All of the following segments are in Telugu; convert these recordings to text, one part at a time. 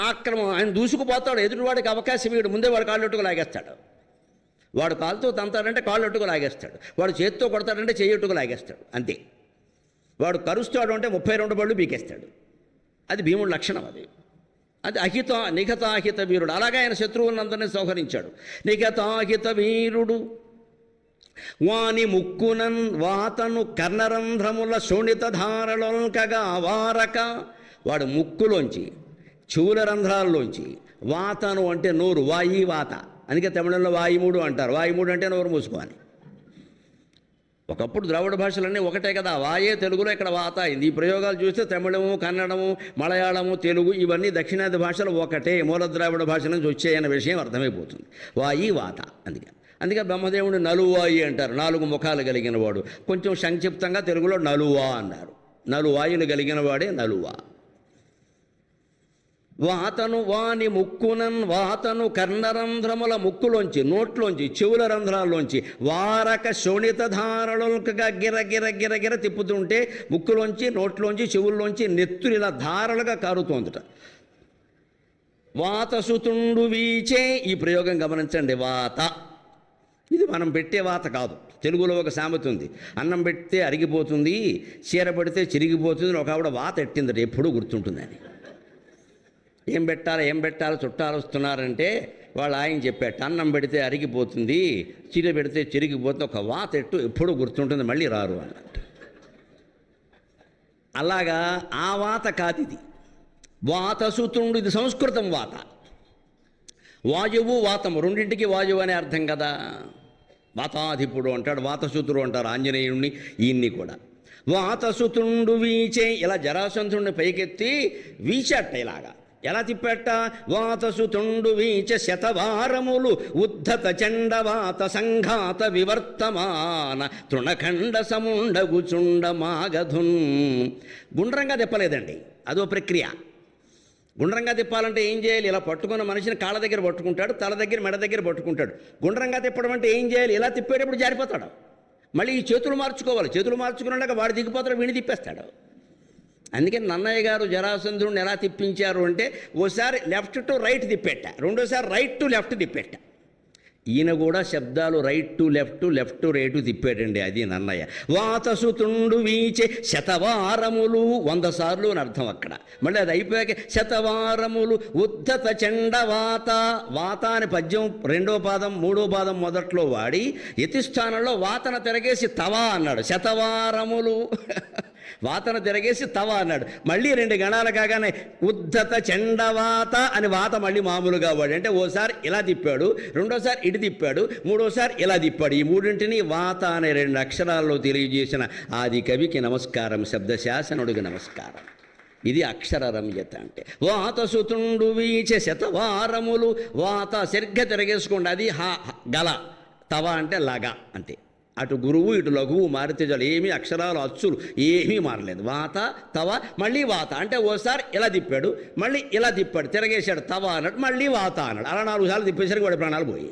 ఆక్రమం. ఆయన దూసుకుపోతాడు, ఎదుటివాడికి అవకాశం ఇవ్వడు, ముందే వాడు కాళ్ళొట్టుకు లాగేస్తాడు. వాడు కాలుతో తంతాడంటే కాళ్ళొట్టుకు లాగేస్తాడు, వాడు చేతితో కొడతాడంటే చెయ్యొట్టుకు లాగేస్తాడు, అంతే. వాడు కరుస్తాడు అంటే 32 బళ్ళు పీకేస్తాడు. అది భీముడి లక్షణం. అది నిఖతాహిత వీరుడు. అలాగే ఆయన శత్రువులందరినీ సంహరించాడు. నిఖతాహిత వీరుడు వాని ముక్కునన్ వాతను కర్ణరంధ్రముల శోణిత ధారలొల్కగా వారక. వాడు ముక్కులోంచి, చెవుల రంధ్రాల్లోంచి, వాతను అంటే నోరు, వాయి వాత, అందుకే తమిళంలో వాయుమూడు అంటారు. వాయుమూడు అంటే నోరు మూసుకోవాలి. ఒకప్పుడు ద్రావిడ భాషలన్నీ ఒకటే కదా, వాయే తెలుగులో ఇక్కడ వాత అయింది. ఈ ప్రయోగాలు చూస్తే తమిళము, కన్నడము, మలయాళము, తెలుగు ఇవన్నీ దక్షిణాది భాషలు ఒకటే, మూల ద్రావిడ భాష నుంచి వచ్చాయన్న విషయం అర్థమైపోతుంది. వాయి వాత. అందుకే బ్రహ్మదేవుడు నలువాయి అంటారు, 4 ముఖాలు కలిగిన వాడు. కొంచెం సంక్షిప్తంగా తెలుగులో నలువా అన్నారు. నలువాయులు కలిగిన వాడే నలువా. వాతను వాని ముక్కునన్ వాతను కర్ణరంధ్రముల ముక్కులోంచి, నోట్లోంచి, చెవుల రంధ్రాల్లోంచి, వారక శోణిత ధారలుగా గిర తిప్పుతుంటే ముక్కులోంచి, నోట్లోంచి, చెవుల్లోంచి నెత్తురిలా ధారలుగా కారుతోందట. వాతసుతుండు వీచే. ఈ ప్రయోగం గమనించండి. వాత ఇది మనం పెట్టే వాత కాదు. తెలుగులో ఒక సామెత ఉంది, అన్నం పెడితే అరిగిపోతుంది, చీర పెడితే చిరిగిపోతుంది. ఒక ఆవిడ వాత ఎట్టిందట, ఎప్పుడూ గుర్తుంటుందని. ఏం పెట్టాలి చుట్టాలు వస్తున్నారంటే వాళ్ళు ఆయన చెప్పాట, అన్నం పెడితే అరిగిపోతుంది, చీర పెడితే చిరిగిపోతుంది, ఒక వాత ఎట్టు ఎప్పుడూ గుర్తుంటుంది, మళ్ళీ రారు అన్నట్టు. అలాగా ఆ వాత కాదు ఇది. వాతసుతుండు, ఇది సంస్కృతం వాత. వాయువు వాతము రెండింటికి వాయువు అనే అర్థం కదా. వాతాధిపుడు అంటాడు, వాతసుతుడు అంటారు ఆంజనేయుణ్ణి, ఈయన్ని కూడా. వాతసుతుండు వీచే. ఇలా జరాసంధుడిని పైకెత్తి వీచట్ట. ఇలాగా ఎలా తిప్పేట? వాతసుతుండు వీచ శతవారములు ఉద్ధత చండవాత సంఘాత వివర్తమాన తృణఖండ సముండగుచుండ మాగధున్. గుండ్రంగా తిప్పలేదండి, అదో ప్రక్రియ. గుండ్రంగా తిప్పాలంటే ఏం చేయాలి? ఇలా పట్టుకున్న మనిషిని కాళ్ళ దగ్గర పట్టుకుంటాడు, తల దగ్గర, మెడ దగ్గర పట్టుకుంటాడు. గుండ్రంగా తిప్పడం అంటే ఏం చేయాలి? ఇలా తిప్పేటప్పుడు జారిపోతాడు. మళ్ళీ ఈ చేతులు మార్చుకోవాలి. చేతులు మార్చుకున్నాక వాడు దిగిపోతాడు, వీడిని తిప్పేస్తాడు. అందుకని నన్నయ్య గారు జరాసంధుడిని ఎలా తిప్పించారు అంటే, ఓసారి లెఫ్ట్ టు రైట్ తిప్పెట్ట, రెండోసారి రైట్ టు లెఫ్ట్ తిప్పెట్ట. ఈయన కూడా శబ్దాలు right to left, left to right తిప్పాడండి. అది నన్నయ్య. వాతసుతుండు వీచే శతవారములు, 100 సార్లు అని అర్థం అక్కడ. మళ్ళీ అది అయిపోయాక శతవారములు ఉద్ధత చండవాత. వాత అని పద్యం 2వ పాదం 3వ పాదం మొదట్లో వాడి యతిస్థానంలో వాతన తిరగేసి తవా అన్నాడు. శతవారములు వాతన తిరగేసి తవ అన్నాడు. మళ్ళీ 2 గణాలు కాగానే ఉద్ధత చండవాత అని వాత మళ్ళీ మామూలుగా వాడు. అంటే ఓసారి ఇలా తిప్పాడు, రెండోసారి ఇటు తిప్పాడు, మూడోసారి ఇలా తిప్పాడు. ఈ మూడింటిని వాత అనే 2 అక్షరాల్లో తెలియజేసిన ఆది కవికి నమస్కారం, శబ్దశాసనుడికి నమస్కారం. ఇది అక్షర రమ్యత అంటే. వాతసుతుండు వీచే శతవారములు. వాత సరిగ్గా తిరగేసుకోండి, అది గల. తవ అంటే లగ, అంతే. అటు గురువు ఇటు లఘువు మారితే చాలు, ఏమీ అక్షరాలు అచ్చులు ఏమీ మారలేదు. వాత తవ, మళ్ళీ వాత అంటే ఓసారి ఇలా తిప్పాడు, మళ్ళీ ఇలా తిప్పాడు, తిరగేశాడు, తవ అన్నాడు, మళ్ళీ వాత అన్నాడు. అలా 4 సార్లు తిప్పేసరికి వాడి ప్రాణాలు పోయి.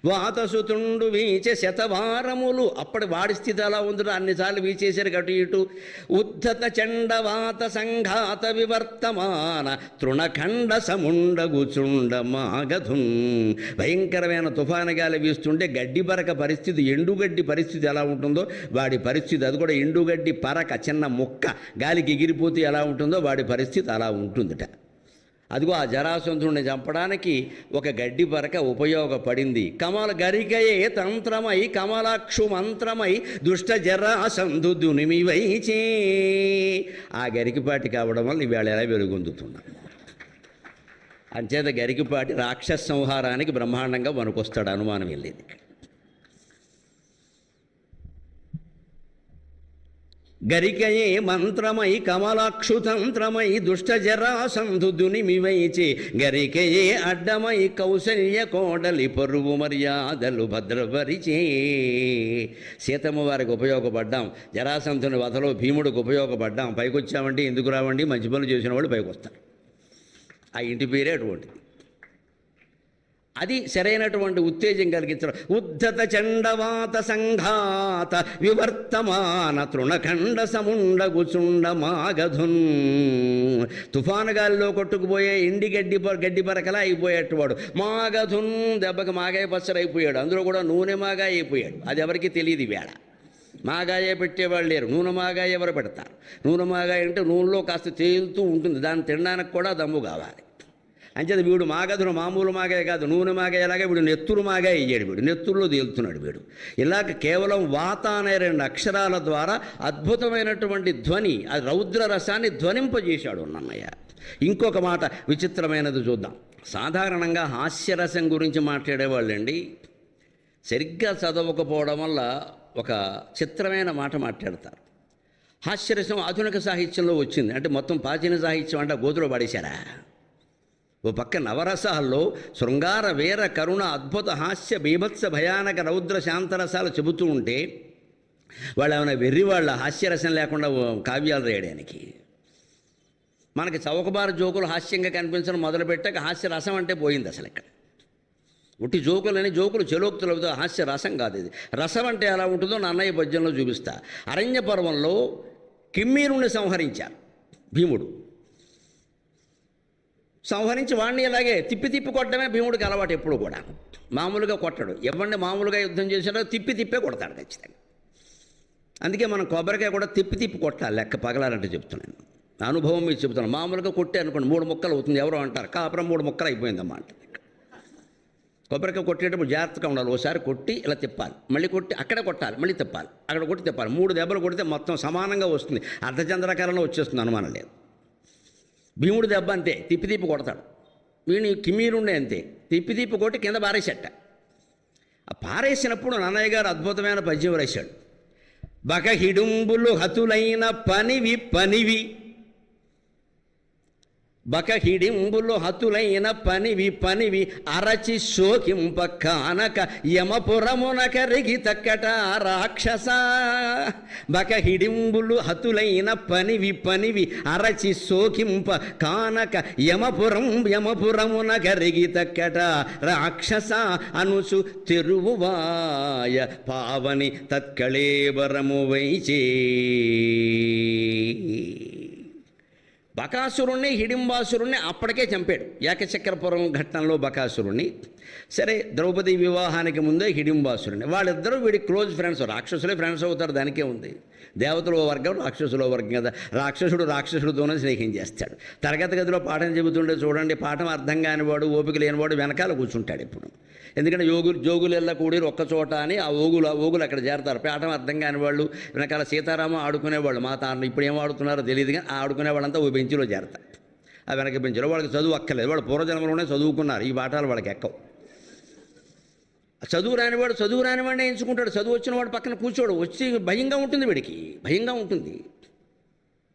వాతసుతుండు వీచే శతవారములు. అప్పటి వాడి స్థితి అలా ఉందిరా, అన్నిసార్లు వీచేసరికి అటు ఇటు. ఉద్ధత చండవాత సంఘాత వివర్తమాన తృణఖండ సముండగుచుండ మాగధున్. భయంకరమైన తుఫాను గాలి వీస్తుంటే గడ్డి పరక పరిస్థితి, ఎండుగడ్డి పరిస్థితి ఎలా ఉంటుందో వాడి పరిస్థితి, అది కూడా ఎండుగడ్డి పరక, చిన్న ముక్క గాలికి ఎగిరిపోతే ఎలా ఉంటుందో వాడి పరిస్థితి అలా ఉంటుందిట. అదిగో ఆ జరాసంధుడిని చంపడానికి ఒక గడ్డి పరక ఉపయోగపడింది. గరికయే తంత్రమై కమలాక్షు మంత్రమై దుష్ట జరాసంధు దునిమివైచే. ఆ గరికిపాటి కావడం వల్ల ఇవాళ ఎలా వెలుగొందుతున్నాం. అంచేత గరికిపాటి రాక్షస సంహారానికి బ్రహ్మాండంగా వనుకొస్తాడు, అనుమానం వెళ్ళేది. గరికయే మంత్రమై కమలాక్షుతంత్రమై దుష్ట జరాసంధు దునిమివైచే. గరికయే అడ్డమై కౌసల్య కోడలి పరువు మర్యాదలు భద్రపరిచే. సీతమ్మ వారికి ఉపయోగపడ్డాం, జరాసంధుని వధలో భీముడికి ఉపయోగపడ్డాం. పైకొచ్చామంటే ఎందుకు రావండి, మంచి పనులు చేసిన వాళ్ళు పైకి వస్తారు. ఆ ఇంటి పేరే అటువంటిది. అది సరైనటువంటి ఉత్తేజం కలిగించడం. ఉద్ధత చండవాత సంఘాత వివర్తమాన తృణఖండ సముండగుచుండ మాగధున్. తుఫాను గాలిలో కొట్టుకుపోయే ఎండి గడ్డి పరకలా అయిపోయేటవాడు. మాగధున్ దెబ్బకి మాగాయ పచ్చరైపోయాడు. అందులో కూడా నూనె మాగాయ అయిపోయాడు. అది ఎవరికి తెలియదు వేళ. మాగాయ పెట్టేవాళ్ళు లేరు. నూనె మాగాయ ఎవరు పెడతారు? నూనె మాగాయ అంటే నూనెలో కాస్త తేలుతూ ఉంటుంది. దాన్ని తినడానికి కూడా దమ్ము కావాలి. అంచేది వీడు మాగధును మామూలు మాగాయ కాదు, నూనె మాగాయలాగా వీడు నెత్తురు మాగాయ అయ్యాడు. వీడు నెత్తుల్లో తేలుతున్నాడు వీడు. ఇలాగ కేవలం వాత అనే 2 అక్షరాల ద్వారా అద్భుతమైనటువంటి ధ్వని, ఆ రౌద్ర రసాన్ని ధ్వనింపజేశాడు నన్నయ్య. ఇంకొక మాట విచిత్రమైనది చూద్దాం. సాధారణంగా హాస్యరసం గురించి మాట్లాడేవాళ్ళండి సరిగ్గా చదవకపోవడం వల్ల ఒక చిత్రమైన మాట మాట్లాడతారు. హాస్యరసం ఆధునిక సాహిత్యంలో వచ్చింది అంటే మొత్తం ప్రాచీన సాహిత్యం అంటే గోతులో పడేశారా? ఓ పక్క నవరసాల్లో శృంగార వీర కరుణ అద్భుత హాస్య బీభత్స భయానక రౌద్ర శాంతరసాలు చెబుతూ ఉంటే వాళ్ళు ఏమైనా వెర్రివాళ్ళ హాస్యరసం లేకుండా కావ్యాలు రాయడానికి. మనకి చౌకబారు జోకులు హాస్యంగా కనిపించడం మొదలుపెట్టాక హాస్యరసం అంటే పోయింది అసలు. ఇక్కడ ఉట్టి జోకులని జోకులు చెలోక్తులు అవుతాయి, హాస్య రసం కాదు ఇది. రసం అంటే ఎలా ఉంటుందో నన్నయ్య పద్యంలో చూపిస్తా. అరణ్య పర్వంలో కిమ్మీరుణ్ణి సంహరించారు భీముడు. సంహరించి వాడిని ఇలాగే తిప్పి కొట్టడమే భీముడికి అలవాటు. ఎప్పుడు కూడా మామూలుగా కొట్టడు. ఎవరిని మామూలుగా యుద్ధం చేసినా తిప్పే కొడతాడు ఖచ్చితంగా. అందుకే మనం కొబ్బరికాయ కూడా తిప్పి కొట్టాలి, లెక్క పగలాలంటే చెప్తున్నాను. అనుభవం మీరు చెప్తున్నాను. మామూలుగా కొట్టే అనుకోండి 3 ముక్కలు అవుతుంది. ఎవరో అంటారు కాపురం 3 ముక్కలు అయిపోయిందమ్మా అంటే. కొబ్బరికాయ కొట్టేటప్పుడు జాగ్రత్తగా ఉండాలి. ఓసారి కొట్టి ఇలా తిప్పాలి, మళ్ళీ కొట్టి అక్కడే కొట్టాలి, మళ్ళీ తిప్పాలి, అక్కడ కొట్టి తిప్పాలి. 3 దెబ్బలు కొడితే మొత్తం సమానంగా వస్తుంది. అర్ధచంద్రకారంలో వచ్చేస్తుంది, అనుమానం లేదు. భీముడు దెబ్బ అంతే, తిప్పి కొడతాడు. వీడిని కిమ్మీరుండే అంతే, తిప్పి కొట్టి కింద పారేసేట. ఆ పారేసినప్పుడు నన్నయ్య గారు అద్భుతమైన పద్యం రాశాడు. బక హిడుంబులు హతులైన పనివి బక హిడింబులు హతులైన పనివి అరచి శోకింప కానక యమపురమున కరిగి తక్కట రాక్షస. బక హిడింబులు హతులైన పనివి అరచి శోకింప కానక యమపురమున కరిగి తక్కట రాక్షస. అనుసు తెరువువాయ పావని తత్కళేబరము వైచే. బకాసురుణ్ణి హిడింబాసురుణ్ణి అప్పటికే చంపాడు ఏకచక్రపురం ఘట్టంలో బకాసురుణ్ణి. సరే, ద్రౌపది వివాహానికి ముందే హిడింబాసురుణ్ణి. వాళ్ళిద్దరూ వీడి క్లోజ్ ఫ్రెండ్స్. రాక్షసులే ఫ్రెండ్స్ అవుతారు, దానికే ఉంది. దేవతలో వర్గం, రాక్షసులో వర్గం కదా. రాక్షసుడితోనే స్నేహం చేస్తాడు. తరగతి గదిలో పాఠం చెబుతుంటే చూడండి, పాఠం అర్థం కానివాడు, ఓపిక లేనివాడు వెనకాల కూర్చుంటాడు ఎప్పుడు. ఎందుకంటే జోగులెల్ల కూడిరు ఒక్క చోట అని ఆ ఓగులు అక్కడ చేరతారు. పాఠం అర్థం కాని వాళ్ళు వెనకాల సీతారామ ఆడుకునేవాళ్ళు. మా తాను ఇప్పుడు ఏం ఆడుతున్నారో తెలియదు కానీ ఆ ఆడుకునేవాళ్ళంతా ఓ బెంచ్లో చేరతారు. ఆ వెనక బెంచ్లో వాళ్ళకి చదువు అక్కర్లేదు. వాళ్ళు పూర్వజన్మలోనే చదువుకున్నారు. ఈ పాఠాలు వాళ్ళకి ఎక్కవు. చదువు రానివాడిని ఎంచుకుంటాడు. చదువు వచ్చిన వాడు పక్కన కూర్చోడు. వచ్చి భయంగా ఉంటుంది, వీడికి భయంగా ఉంటుంది,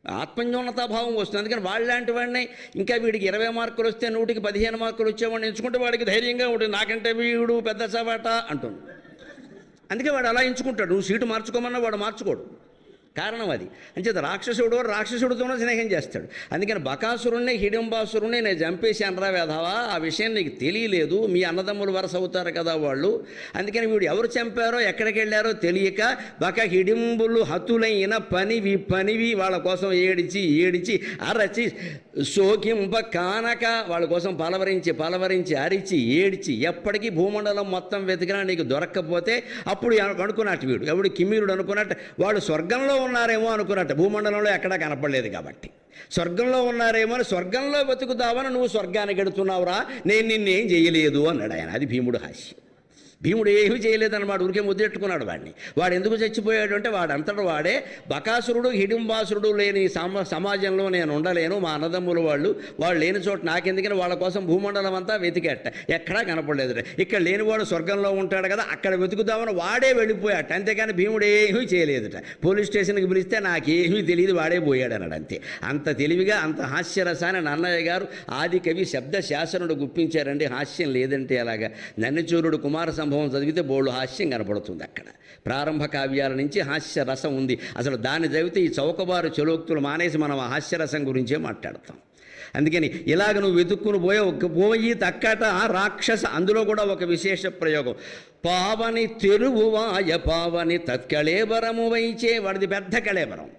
ఆత్మన్యోన్నతాభావం వస్తుంది. అందుకని వాళ్ళలాంటి వాడిని ఇంకా వీడికి 20 మార్కులు వస్తే 100కి 15 మార్కులు వచ్చేవాడిని ఎంచుకుంటే వాడికి ధైర్యంగా ఉంటుంది. నాకంటే వీడు పెద్ద సవాట అంటుంది. అందుకే వాడు అలా ఎంచుకుంటాడు. నువ్వు సీటు మార్చుకోమన్నా వాడు మార్చుకోడు. కారణం అది. అంచేత రాక్షసుడితోనే స్నేహం చేస్తాడు. అందుకని బకాసురుణ్ణి హిడింబాసురుణ్ణి నేను చంపేశాను రా వేధవా, ఆ విషయం నీకు తెలియలేదు. మీ అన్నదమ్ములు వరస అవుతారు కదా వాళ్ళు. అందుకని వీడు ఎవరు చంపారో ఎక్కడికి వెళ్ళారో తెలియక బక హిడింబులు హతులైన పనివి వాళ్ళ కోసం ఏడిచి అరచి శోకింప కానక వాళ్ళ కోసం పలవరించి అరిచి ఏడిచి ఎప్పటికీ భూమండలం మొత్తం వెతికినా నీకు దొరక్కపోతే అప్పుడు అనుకున్నట్టు వీడు ఎవడు కిమ్మీరుడు అనుకున్నట్టు వాడు స్వర్గంలో ఉన్నారేమో అనుకున్నట్టు. భూమండలంలో ఎక్కడా కనపడలేదు కాబట్టి స్వర్గంలో ఉన్నారేమో అని స్వర్గంలో వెతుకుతావని నువ్వు స్వర్గానికి ఎడుతున్నావురా, నేను నిన్నేం చేయలేదు అన్నాడు ఆయన. అది భీముడు హాస్యం. భీముడు ఏమీ చేయలేదన్నమాట, ఊరికే ముద్దెట్టుకున్నాడు వాడిని. వాడు ఎందుకు చచ్చిపోయాడు అంటే వాడంతటా వాడే బకాసురుడు హిడింబాసురుడు లేని సమాజంలో నేను ఉండలేను, మా అన్నదమ్ములు వాళ్ళు లేని చోట నాకెందుకని వాళ్ళ కోసం భూమండలం అంతా వెతికేట, ఎక్కడా కనపడలేదు. ఇక్కడ లేనివాడు స్వర్గంలో ఉంటాడు కదా, అక్కడ వెతుకుదామని వాడే వెళ్ళిపోయాట. అంతేకాని భీముడు ఏమీ చేయలేదుట. పోలీస్ స్టేషన్కి పిలిస్తే నాకేమీ తెలియదు, వాడే పోయాడు అన్నాడు అంతే. అంత తెలివిగా అంత హాస్యరసాన్ని నన్నయ్య గారు ఆది కవి శబ్ద శాసనుడు గుప్పించారండి. హాస్యం లేదంటే అలాగా. నన్నచూరుడు కుమార సంభవం చదివితే బోళ్ళు హాస్యం కనపడుతుంది. అక్కడ ప్రారంభ కావ్యాల నుంచి హాస్య రసం ఉంది. అసలు దాన్ని చదివితే ఈ చౌకబారు చలోక్తులు మానేసి మనం ఆ హాస్యరసం గురించే మాట్లాడతాం. అందుకని ఇలాగ నువ్వు వెతుక్కుని పోయి తక్కట రాక్షస, అందులో కూడా ఒక విశేష ప్రయోగం. పావని తెరువువాయ పావని తత్కళేబరము వైచే, వాడిది పెద్ద కళేబరం,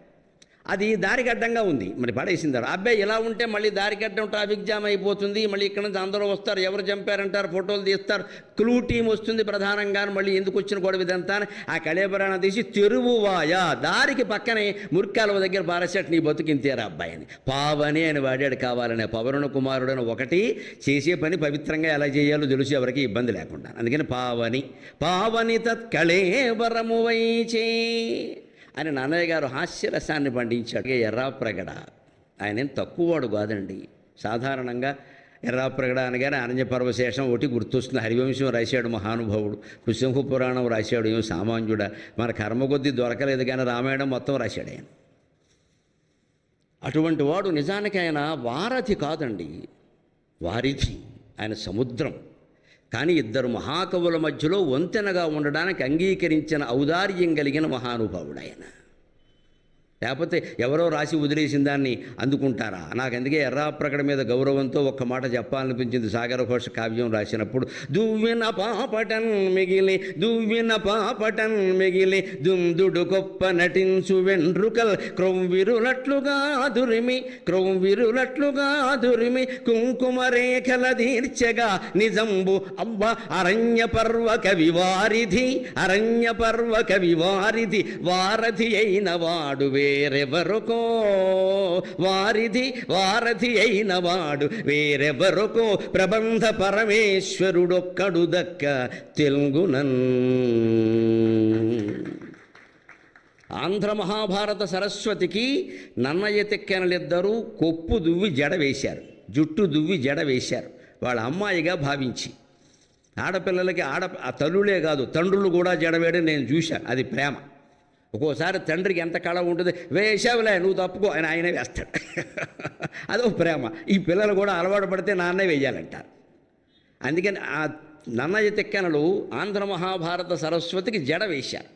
అది దారిగడ్డంగా ఉంది, మరి పడేసిందారు. అబ్బాయి ఇలా ఉంటే మళ్ళీ దారిగడ్డం ట్రాఫిక్ జామ్ అయిపోతుంది, మళ్ళీ ఇక్కడ నుంచి అందరూ వస్తారు, ఎవరు చంపారంటారు, ఫోటోలు తీస్తారు, క్లూ టీం వస్తుంది ప్రధానంగా, మళ్ళీ ఎందుకు వచ్చిన గొడవ ఇదంతా. ఆ కళేబరాన్ని తీసి తెరువువాయ, దారికి పక్కనే మురికాలవ దగ్గర పారసేట్, నీ బతుకింతేరా అబ్బాయి అని. పావని అని వాడాడు కావాలనే, పవన కుమారుడని ఒకటి, చేసే పని పవిత్రంగా ఎలా చేయాలో తెలుసు, ఎవరికి ఇబ్బంది లేకుండా. అందుకని పావని పావని తత్కళేబరము వైచే అని నాన్నయ్య గారు హాస్యరసాన్ని పండించాడు. ఎర్రాప్రగడ ఆయన ఏం తక్కువవాడు కాదండి. సాధారణంగా ఎర్రాప్రగడ అనగానే అరణ్యపర్వశేషం ఒకటి గుర్తొస్తుంది. హరివంశం రాశాడు మహానుభావుడు, నృసింహ పురాణం రాశాడు, ఏం సామాన్యుడా, మన కర్మ కొద్దీ దొరకలేదు కానీ రామాయణం మొత్తం రాశాడు ఆయన. అటువంటి వాడు నిజానికి ఆయన వారధి కాదండి, వారిధి, ఆయన సముద్రం. కానీ ఇద్దరు మహాకవుల మధ్యలో వంతెనగా ఉండడానికి అంగీకరించిన ఔదార్యం కలిగిన మహానుభావుడు ఆయన. లేకపోతే ఎవరో రాసి వదిలేసిన దాన్ని అందుకుంటారా? నాకు అందుకే ఎర్రాప్రగడ మీద గౌరవంతో ఒక్క మాట చెప్పాలనిపించింది. సాగరఘోష కావ్యం రాసినప్పుడు, దువ్విన పాపటన్ మిగిలి దువ్విన పాపటన్ మిగిలి దుందుడు గొప్ప నటించు వెండ్రుకల్ క్రొవ్విరులట్లుగా దురిమి క్రొవ్విరులట్లుగా దురిమి కుంకుమ రేఖల దీర్చగా నిజంబు అబ్బ అరణ్య పర్వ కవివారిధి అరణ్య పర్వ కవివారిధి వారధి అయిన వాడు వేరెవరకో వారిధి వారధి అయిన వాడు వేరెవరకో ప్రబంధ పరమేశ్వరుడొక్కడు దక్క తెలుగునన్. ఆంధ్ర మహాభారత సరస్వతికి నన్నయ్య తెక్కెనలిద్దరూ కొప్పు దువ్వి జడ వేశారు, జుట్టు దువ్వి జడ వేశారు, వాళ్ళ అమ్మాయిగా భావించి. ఆడపిల్లలకి తల్లులే కాదు తండ్రులు కూడా జడవేయడం నేను చూశాను, అది ప్రేమ. ఒక్కోసారి తండ్రికి ఎంత కళ ఉంటుంది, వేసావులే నువ్వు తప్పుకో అని ఆయనే వేస్తాడు, అదో ప్రేమ. ఈ పిల్లలు కూడా అలవాటు పడితే నాన్నే వేయాలంటారు. అందుకని ఆ నన్నయ్య తెక్కెనలు ఆంధ్ర మహాభారత సరస్వతికి జడ వేశారు.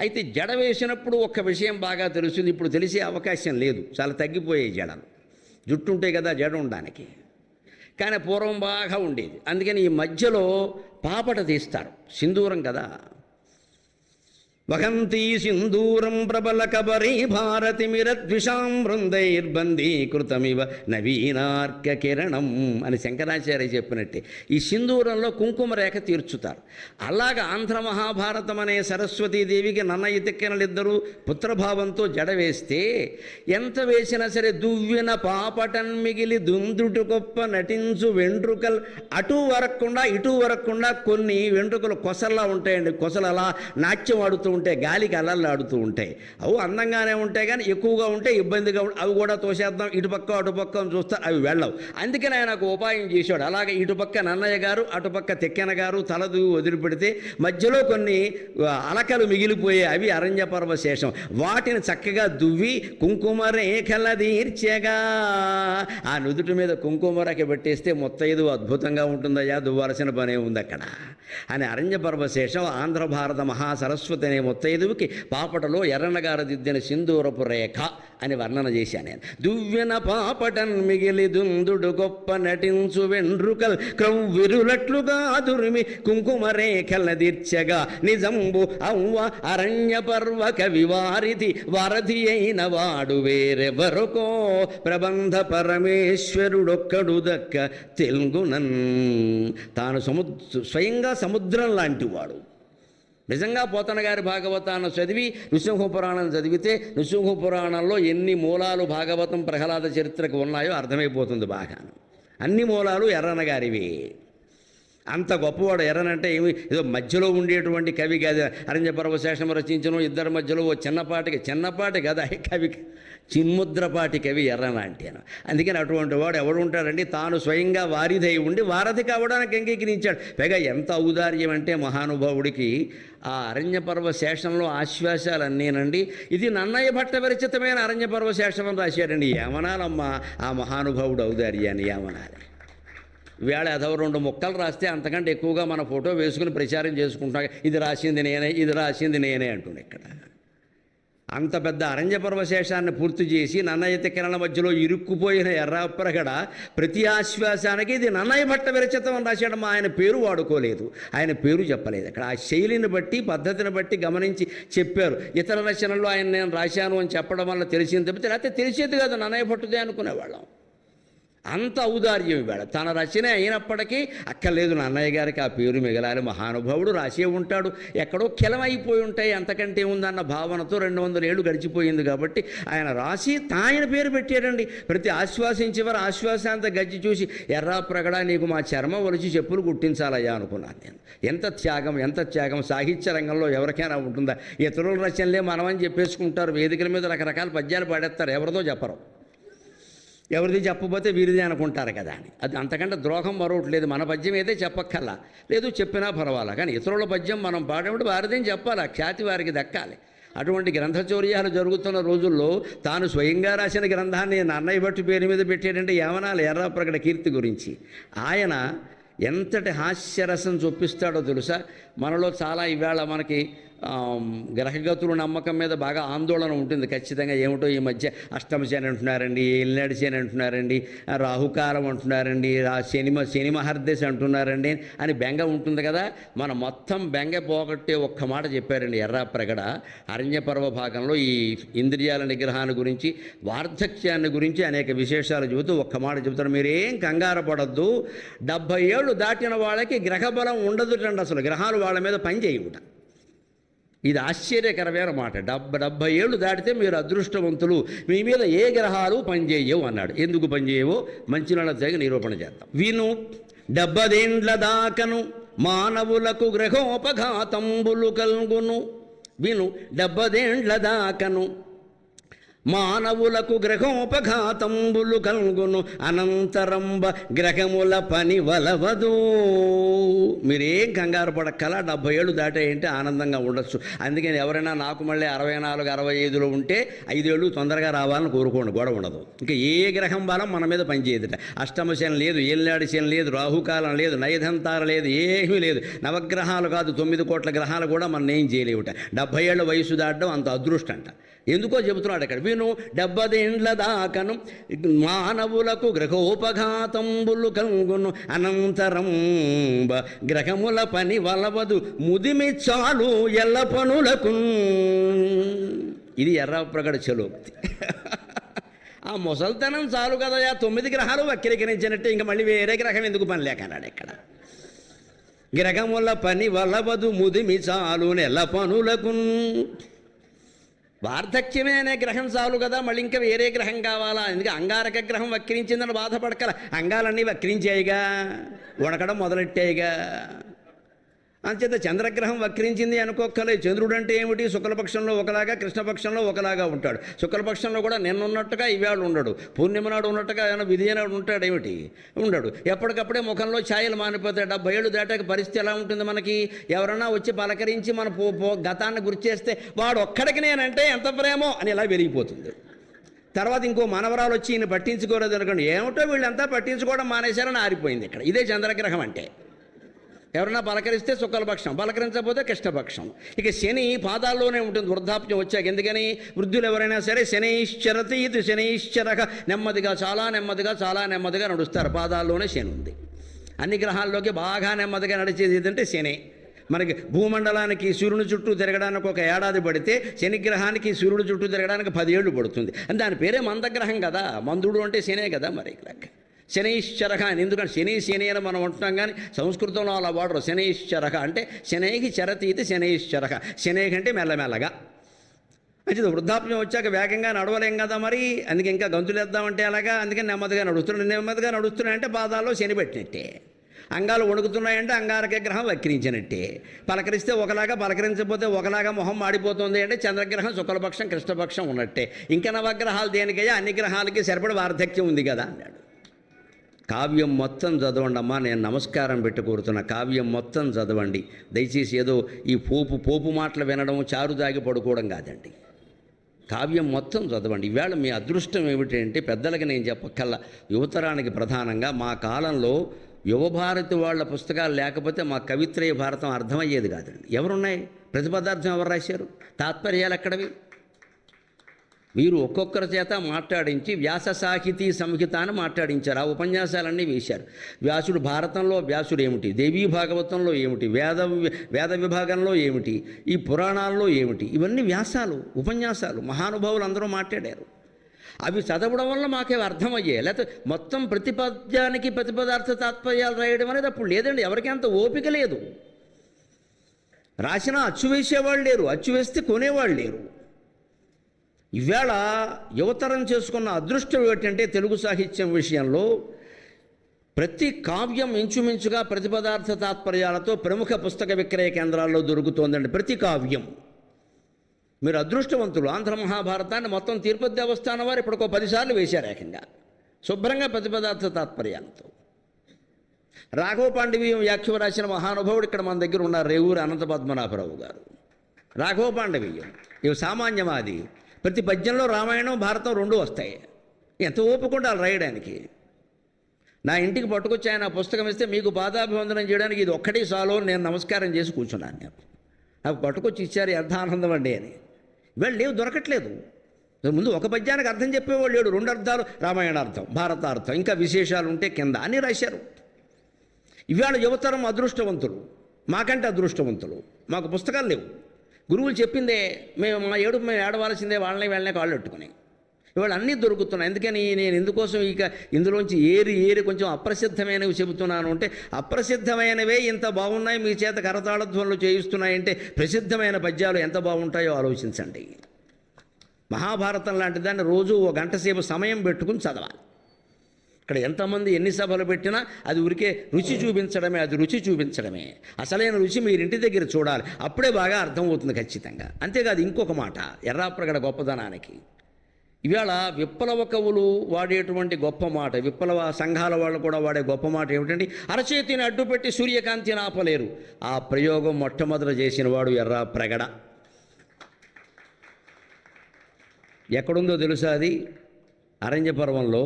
అయితే జడ వేసినప్పుడు ఒక్క విషయం బాగా తెలుస్తుంది, ఇప్పుడు తెలిసే అవకాశం లేదు, చాలా తగ్గిపోయాయి జడలు. జుట్టు ఉంటే కదా జడ ఉండడానికి, కానీ పూర్వం బాగా ఉండేది. అందుకని ఈ మధ్యలో పాపట తీస్తారు, సింధూరం కదా. వహంతి సింధూరం ప్రబల కబరీ భారతి మిరద్విషాం బృందైర్బందీకృతమివ నవీనార్క కిరణం అని శంకరాచార్య చెప్పినట్టే ఈ సింధూరంలో కుంకుమ రేఖ తీర్చుతారు. అలాగా ఆంధ్ర మహాభారతం అనే సరస్వతీదేవికి నన్నయ్య తెక్కెనలిద్దరూ పుత్రభావంతో జడ వేస్తే ఎంత వేసినా సరే దువ్విన పాపటన్ మిగిలి దుందుటు గొప్ప నటించు వెంట్రుకలు అటు వరకుండా ఇటు వరకుండా కొన్ని వెంట్రుకలు కొసల్లా ఉంటాయండి. కొసలు అలా నాట్యం ఆడుతూ ఉంటే గాలికి అల్లల్లాడుతూ ఉంటాయి. అవి అందంగానే ఉంటాయి కానీ ఎక్కువగా ఉంటే ఇబ్బందిగా అవి కూడా తోసేద్దాం ఇటుపక్క అటుపక్క చూస్తారు, అవి వెళ్ళవు. అందుకని ఆయన ఒక ఉపాయం చేశాడు. అలాగే ఇటుపక్క నన్నయ్య గారు అటుపక్క తెక్కెన గారు తలదు వదిలిపెడితే మధ్యలో కొన్ని అలకలు మిగిలిపోయే, అవి అరణ్య పర్వశేషం. వాటిని చక్కగా దువ్వి కుంకుమ రేఖల తీర్చగా ఆ నుదుటి మీద కుంకుమ రేఖ పెట్టేస్తే మొత్తైదు అద్భుతంగా ఉంటుందయ్యా, దువ్వాల్సిన పనే ఉంది అక్కడ అని అరణ్య పర్వశేషం ఆంధ్ర భారత మహాసరస్వతి అనే మొత్తైదువుకి పాపటలో ఎర్రనగారు దిద్దిన సింధూరపు రేఖ అని వర్ణన చేశాను నేను. దువ్వెన పాపటన్ మిగిలి దుందుడు గొప్ప నటించు వెండ్రుకల్ క్రొవ్విరులట్లుగా దురిమి కుంకుమ రేఖల దీర్చగా నిజంబు అవ్వ అరణ్య పర్వ కవివారిధి వారధి అయిన వాడు వేరెవరకో ప్రబంధ పరమేశ్వరుడొక్కడు దక్క తెలుగునన్. తాను స్వయంగా సముద్రం లాంటివాడు. నిజంగా పోతన గారి భాగవతాన్ని చదివి నృసింహ పురాణం చదివితే నృసింహ పురాణంలో ఎన్ని మూలాలు భాగవతం ప్రహ్లాద చరిత్రకు ఉన్నాయో అర్థమైపోతుంది బాగా. అన్ని మూలాలు ఎర్రన గారివి. అంత గొప్పవాడు. ఎర్రనంటే ఏమి ఏదో మధ్యలో ఉండేటువంటి కవి కాదు. అరణ్య పర్వశేషం రచించను ఇద్దరి మధ్యలో ఓ చిన్నపాటి కదా కవి, చిన్ముద్రపాటి కవి ఎర్రన అంటేను. అందుకని అటువంటి వాడు ఎవడు ఉంటాడండి, తాను స్వయంగా వారిధై ఉండి వారధి కావడానికి అంగీకరించాడు. పైగా ఎంత ఔదార్యం అంటే మహానుభావుడికి ఆ అరణ్య పర్వశేషంలో ఆశ్వాసాలన్నీనండి. ఇది నన్నయ్య భట్ట విరచితమైన అరణ్య పర్వశేషం అని రాశాడండి. ఏమనాలమ్మా ఆ మహానుభావుడు ఔదార్యాన్ని, ఏమనాలి. వేళ ఏదో 2 ముక్కలు రాస్తే అంతకంటే ఎక్కువగా మన ఫోటో వేసుకుని ప్రచారం చేసుకుంటాం. ఇది రాసింది నేనే అంటుండే ఇక్కడ. అంత పెద్ద అరణ్యపర్వశేషాన్ని పూర్తి చేసి నన్నయ్య తిక్కనల మధ్యలో ఇరుక్కుపోయిన ఎర్రాప్రగడ ప్రతి ఆశ్వాసానికి ఇది నన్నయ్య భట్ట విరచితం అని రాశాడమ్మా. ఆయన పేరు వాడుకోలేదు, ఆయన పేరు చెప్పలేదు. అక్కడ ఆ శైలిని బట్టి పద్ధతిని బట్టి గమనించి చెప్పారు. ఇతర రచనల్లో ఆయన నేను రాశాను అని చెప్పడం వల్ల తెలిసింది తప్పితే లేకపోతే తెలిసేది కాదు నన్నయ్య భట్టుదే అనుకునేవాళ్ళం. అంత ఔదార్యం ఇవాళ. తన రచన అయినప్పటికీ అక్కర్లేదు నన్నయ్య గారికి ఆ పేరు మిగలాలి, మహానుభావుడు రాసే ఉంటాడు, ఎక్కడో కెలమైపోయి ఉంటాయి, అంతకంటే ఉందన్న భావనతో 200 ఏళ్ళు గడిచిపోయింది కాబట్టి ఆయన రాసి ఆయన పేరు పెట్టాడండి. ప్రతి ఆశ్వాసించేవారు ఆశ్వాసాంత గజ్జి చూసి ఎర్రాప్రగడ నీకు మా చర్మం ఒలిచి చెప్పులు కుట్టించాలయ్యా అనుకున్నాను నేను. ఎంత త్యాగం, ఎంత త్యాగం! సాహిత్య రంగంలో ఎవరికైనా ఉంటుందా? ఇతరుల రచనలే మనమని చెప్పేసుకుంటారు, వేదికల మీద రకరకాల పద్యాలు పాడేస్తారు, ఎవరిదో చెప్పరు, ఎవరిది చెప్పబోతే వీరిది అనుకుంటారు కదా అని. అది అంతకంటే ద్రోహం మరొకటి లేదు. మన పద్యం అయితే చెప్పక్కర్లా, లేదు చెప్పినా పర్వాలా, కానీ ఇతరుల పద్యం మనం పాడేప్పుడు వారిదేం చెప్పాలి, ఖ్యాతి వారికి దక్కాలి. అటువంటి గ్రంథచౌర్యాలు జరుగుతున్న రోజుల్లో తాను స్వయంగా రాసిన గ్రంథాన్ని నన్నయ్య భట్టు పేరు మీద పెట్టాడంటే ఏమనాలి ఎర్రాప్రగడ కీర్తి గురించి. ఆయన ఎంతటి హాస్యరసం చొప్పిస్తాడో తెలుసా. మనలో చాలా ఈవేళ మనకి గ్రహగతులు నమ్మకం మీద బాగా ఆందోళన ఉంటుంది ఖచ్చితంగా. ఏమిటో ఈ మధ్య అష్టమ శని అంటున్నారండి, ఏలినాడు శని అంటున్నారండి, రాహుకాలం అంటున్నారండి, శని మహర్దశ అంటున్నారండి అని బెంగ ఉంటుంది కదా. మన మొత్తం బెంగ పోగొట్టే ఒక్క మాట చెప్పారండి ఎర్రాప్రగడ అరణ్యపర్వ భాగంలో. ఈ ఇంద్రియాల నిగ్రహాన్ని గురించి, వార్ధక్యాన్ని గురించి అనేక విశేషాలు చెబుతూ ఒక్క మాట చెబుతారు, మీరేం కంగారు పడద్దు, 70 ఏళ్ళు దాటిన వాళ్ళకి గ్రహబలం ఉండదుటండి, అసలు గ్రహాలు వాళ్ళ మీద పని చేయవుట. ఇది ఆశ్చర్యకరమైన మాట. 70 ఏళ్ళు దాటితే మీరు అదృష్టవంతులు, మీ మీద ఏ గ్రహాలు పనిచేయవు అన్నాడు. ఎందుకు పనిచేయవో మంచినీళ్ళ తెగ నిరూపణ చేద్దాం. విను 70 ఏండ్ల దాకను మానవులకు గ్రహోపఘాతంబులు కల్గును. విను 70 ఏండ్ల దాకను మానవులకు గ్రహోపఘాతంబులు కల్గును, అనంతరంబ గ్రహముల పని వలవదు. మీరేం కంగారు పడక్కల, 70 ఏళ్ళు దాటాయంటే ఆనందంగా ఉండొచ్చు. అందుకని ఎవరైనా నాకు మళ్ళీ 64, 65లో ఉంటే 5 ఏళ్ళు తొందరగా రావాలని కోరుకోండి, గొడవ ఉండదు. ఇంకా ఏ గ్రహం బలం మన మీద పనిచేయదుట. అష్టమ శని లేదు, ఏలినాడు శని లేదు, రాహుకాలం లేదు, నయదంతార లేదు, ఏమీ లేదు. నవగ్రహాలు కాదు 9 కోట్ల గ్రహాలు కూడా మన ఏం చేయలేవుట. 70 ఏళ్ళ వయసు దాటడం అంత అదృష్టం అంట. ఎందుకో చెబుతున్నాడు అక్కడ. విను 70 ఏండ్ల దాకను మానవులకు గ్రహోపఘాతంబులు కల్గును, అనంతరం గ్రహముల పని వలవదు, ముదిమి చాలు ఎల్ల పనులకు. ఇది ఎర్రాప్రగడ చలోక్తి. ఆ ముసల్తనం చాలు కదా, 9 గ్రహాలు వక్రీకరించినట్టే, ఇంకా మళ్ళీ వేరే గ్రహం ఎందుకు పని లేకన్నాడు ఇక్కడ. గ్రహముల పని వలవదు, ముదిమి చాలు నెల పనులకు. వార్ధక్యమే అనే గ్రహం చాలు కదా, మళ్ళీ ఇంకా వేరే గ్రహం కావాలా? ఎందుకంటే అంగారక గ్రహం వక్రించిందని బాధపడకల, అంగాలన్నీ వక్రించాయిగా, వణకడం మొదలెట్టాయిగా. అంచేత చంద్రగ్రహం వక్రించింది అనుకోక్కలే. చంద్రుడు అంటే ఏమిటి? శుక్లపక్షంలో ఒకలాగా, కృష్ణపక్షంలో ఒకలాగా ఉంటాడు. శుక్లపక్షంలో కూడా నిన్నున్నట్టుగా ఇవాళ ఉండడు, పూర్ణిమ నాడు ఉన్నట్టుగా ఏమైనా విధి నాడు ఉంటాడు ఏమిటి? ఉండడు. ఎప్పటికప్పుడే ముఖంలో ఛాయలు మానిపోతాయి. 70 ఏళ్ళు దాటాక పరిస్థితి ఎలా ఉంటుంది మనకి? ఎవరన్నా వచ్చి పలకరించి మన గతాన్ని గుర్తు చేస్తే వాడు ఒక్కడికి నేనంటే ఎంత ప్రేమో అని ఇలా పెరిగిపోతుంది. తర్వాత ఇంకో మనవరాలు వచ్చి ఈయన పట్టించుకోలేదు అనుకోండి, ఏమిటో వీళ్ళంతా పట్టించుకోవడం మానేశారని ఆరిపోయింది ఇక్కడ. ఇదే చంద్రగ్రహం అంటే. ఎవరన్నా పలకరిస్తే శుక్లపక్షం, పలకరించకపోతే కృష్ణపక్షం. ఇక శని పాదాల్లోనే ఉంటుంది వృద్ధాప్యం వచ్చాక. ఎందుకని? వృద్ధులు ఎవరైనా సరే శనైశ్చరతి ఇది శనైశ్చరక, నెమ్మదిగా చాలా నెమ్మదిగా నడుస్తారు. పాదాల్లోనే శని ఉంది. అన్ని గ్రహాల్లోకి బాగా నెమ్మదిగా నడిచేది ఏదంటే శని. మనకి భూమండలానికి సూర్యుని చుట్టూ తిరగడానికి 1 ఏడాది పడితే శనిగ్రహానికి సూర్యుడు చుట్టూ తిరగడానికి 10 ఏళ్ళు పడుతుంది. అని దాని పేరే మందగ్రహం కదా. మందుడు అంటే శనే కదా. మరి లెక్క శనైశ్చరక అని. ఎందుకంటే శని అని మనం అంటున్నాం, కానీ సంస్కృతంలో అలా వాడరు. శనైశ్చరక అంటే శనైకి చరతీతి శనైశ్చరక, శనైకి అంటే మెల్లమెల్లగా. మంచిది. వృద్ధాప్యం వచ్చాక వేగంగా నడవలేం కదా మరి, అందుకే ఇంకా గంతులేద్దామంటే అలాగా. అందుకని నెమ్మదిగా నడుస్తున్నాయంటే పాదాల్లో శని పెట్టినట్టే. అంగాలు వణుకుతున్నాయంటే అంగారక గ్రహం వక్రించినట్టే. పలకరిస్తే ఒకలాగా, పలకరించకపోతే ఒకలాగా మొహం మాడిపోతుంది అంటే చంద్రగ్రహం శుక్లపక్షం కృష్ణపక్షం ఉన్నట్టే. ఇంకా నవగ్రహాలు దేనికయ్యా? అన్ని గ్రహాలకి సరిపడి వార్ధక్యం ఉంది కదా అన్నాడు. కావ్యం మొత్తం చదవండి అమ్మా, నేను నమస్కారం పెట్టి కోరుతున్నా. కావ్యం మొత్తం చదవండి దయచేసి. ఏదో ఈ పోపు మాటలు వినడం, చారు దాగి పడుకోవడం కాదండి. కావ్యం మొత్తం చదవండి. ఈవేళ మీ అదృష్టం ఏమిటంటే, పెద్దలకి నేను చెప్పక్కల్లా, యువతరానికి ప్రధానంగా మా కాలంలో యువభారతి వాళ్ళ పుస్తకాలు లేకపోతే మా కవిత్రయ భారతం అర్థమయ్యేది కాదండి. ఎవరున్నాయి? ప్రతిపదార్థం ఎవరు రాశారు? తాత్పర్యాలు ఎక్కడవి? వీరు ఒక్కొక్కరి చేత మాట్లాడించి వ్యాస సాహితీ సంహిత అని మాట్లాడించారు. ఆ ఉపన్యాసాలన్నీ వేశారు. వ్యాసుడు భారతంలో వ్యాసుడు ఏమిటి, దేవీ భాగవతంలో ఏమిటి, వేద విభాగంలో ఏమిటి, ఈ పురాణాల్లో ఏమిటి, ఇవన్నీ వ్యాసాలు, ఉపన్యాసాలు, మహానుభావులు అందరూ మాట్లాడారు. అవి చదవడం వల్ల మాకేవి అర్థమయ్యాయి. లేకపోతే మొత్తం ప్రతిపద్యానికి ప్రతిపదార్థ తాత్పర్యాలు రాయడం అనేది అప్పుడు లేదండి. ఎవరికి అంత ఓపిక లేదు. రాసినా అచ్చు వేసేవాళ్ళు లేరు, అచ్చు వేస్తే కొనేవాళ్ళు లేరు. ఈవేళ యువతరం చేసుకున్న అదృష్టం ఏంటంటే తెలుగు సాహిత్యం విషయంలో ప్రతి కావ్యం ఇంచుమించుగా ప్రతిపదార్థ తాత్పర్యాలతో ప్రముఖ పుస్తక విక్రయ కేంద్రాల్లో దొరుకుతోందండి. ప్రతి కావ్యం. మీరు అదృష్టవంతులు. ఆంధ్ర మహాభారతాన్ని మొత్తం తిరుపతి దేవస్థానం వారు ఇప్పటికో 10 సార్లు వేశారు ఏకంగా, శుభ్రంగా ప్రతిపదార్థ తాత్పర్యాలతో. రాఘవ పాండవీయం వ్యాఖ్య రాసిన మహానుభావుడు ఇక్కడ మన దగ్గర ఉన్నారు, రేవూరి అనంత పద్మనాభరావు గారు. రాఘవ పాండవీయం ఇవి సామాన్యమాది. ప్రతి పద్యంలో రామాయణం భారతం 2 వస్తాయి. ఎంత ఓపుకుంటారు రాయడానికి. నా ఇంటికి పట్టుకొచ్చి ఆయన పుస్తకం ఇస్తే మీకు పాదాభివందనం చేయడానికి ఇది ఒక్కటే చాలు నేను నమస్కారం చేసి కూర్చున్నాను. నాకు పట్టుకొచ్చి ఇచ్చారు, ఎంత ఆనందం అండి అని. ఇవాళ లేవు, దొరకట్లేదు. ముందు ఒక పద్యానికి అర్థం చెప్పేవాళ్ళు లేడు, 2 అర్థాలు రామాయణార్థం, భారతార్థం, ఇంకా విశేషాలు ఉంటే కింద అని రాశారు. ఇవాళ యువతరం అదృష్టవంతులు, మాకంటే అదృష్టవంతులు. మాకు పుస్తకాలు లేవు. గురువులు చెప్పిందే మేము ఏడవలసిందే, వాళ్ళనే కాళ్ళు పెట్టుకుని. ఇవాళ అన్నీ దొరుకుతున్నాయి. అందుకని నేను ఎందుకోసం ఇక ఇందులోంచి ఏరి కొంచెం అప్రసిద్ధమైనవి చెబుతున్నాను అంటే, అప్రసిద్ధమైనవే ఇంత బాగున్నాయి, మీ చేత కరతాళధ్వనులు చేయిస్తున్నాయంటే ప్రసిద్ధమైన పద్యాలు ఎంత బాగుంటాయో ఆలోచించండి. మహాభారతం లాంటి దాన్ని రోజు 1 గంట సేపు సమయం పెట్టుకుని చదవాలి. ఇక్కడ ఎంతమంది ఎన్ని సభలు పెట్టినా అది ఊరికే రుచి చూపించడమే, అది రుచి చూపించడమే. అసలైన రుచి మీరు ఇంటి దగ్గర చూడాలి, అప్పుడే బాగా అర్థమవుతుంది ఖచ్చితంగా. అంతేకాదు ఇంకొక మాట, ఎర్రాప్రగడ గొప్పదనానికి ఇవాళ విప్లవ కవులు వాడేటువంటి గొప్ప మాట, విప్లవ సంఘాల వాళ్ళు కూడా వాడే గొప్ప మాట ఏమిటంటే, అరచేతిని అడ్డుపెట్టి సూర్యకాంతిని ఆపలేరు. ఆ ప్రయోగం మొట్టమొదట చేసిన వాడు ఎర్రాప్రగడ. ఎక్కడుందో తెలుసా అది? అరణ్య పర్వంలో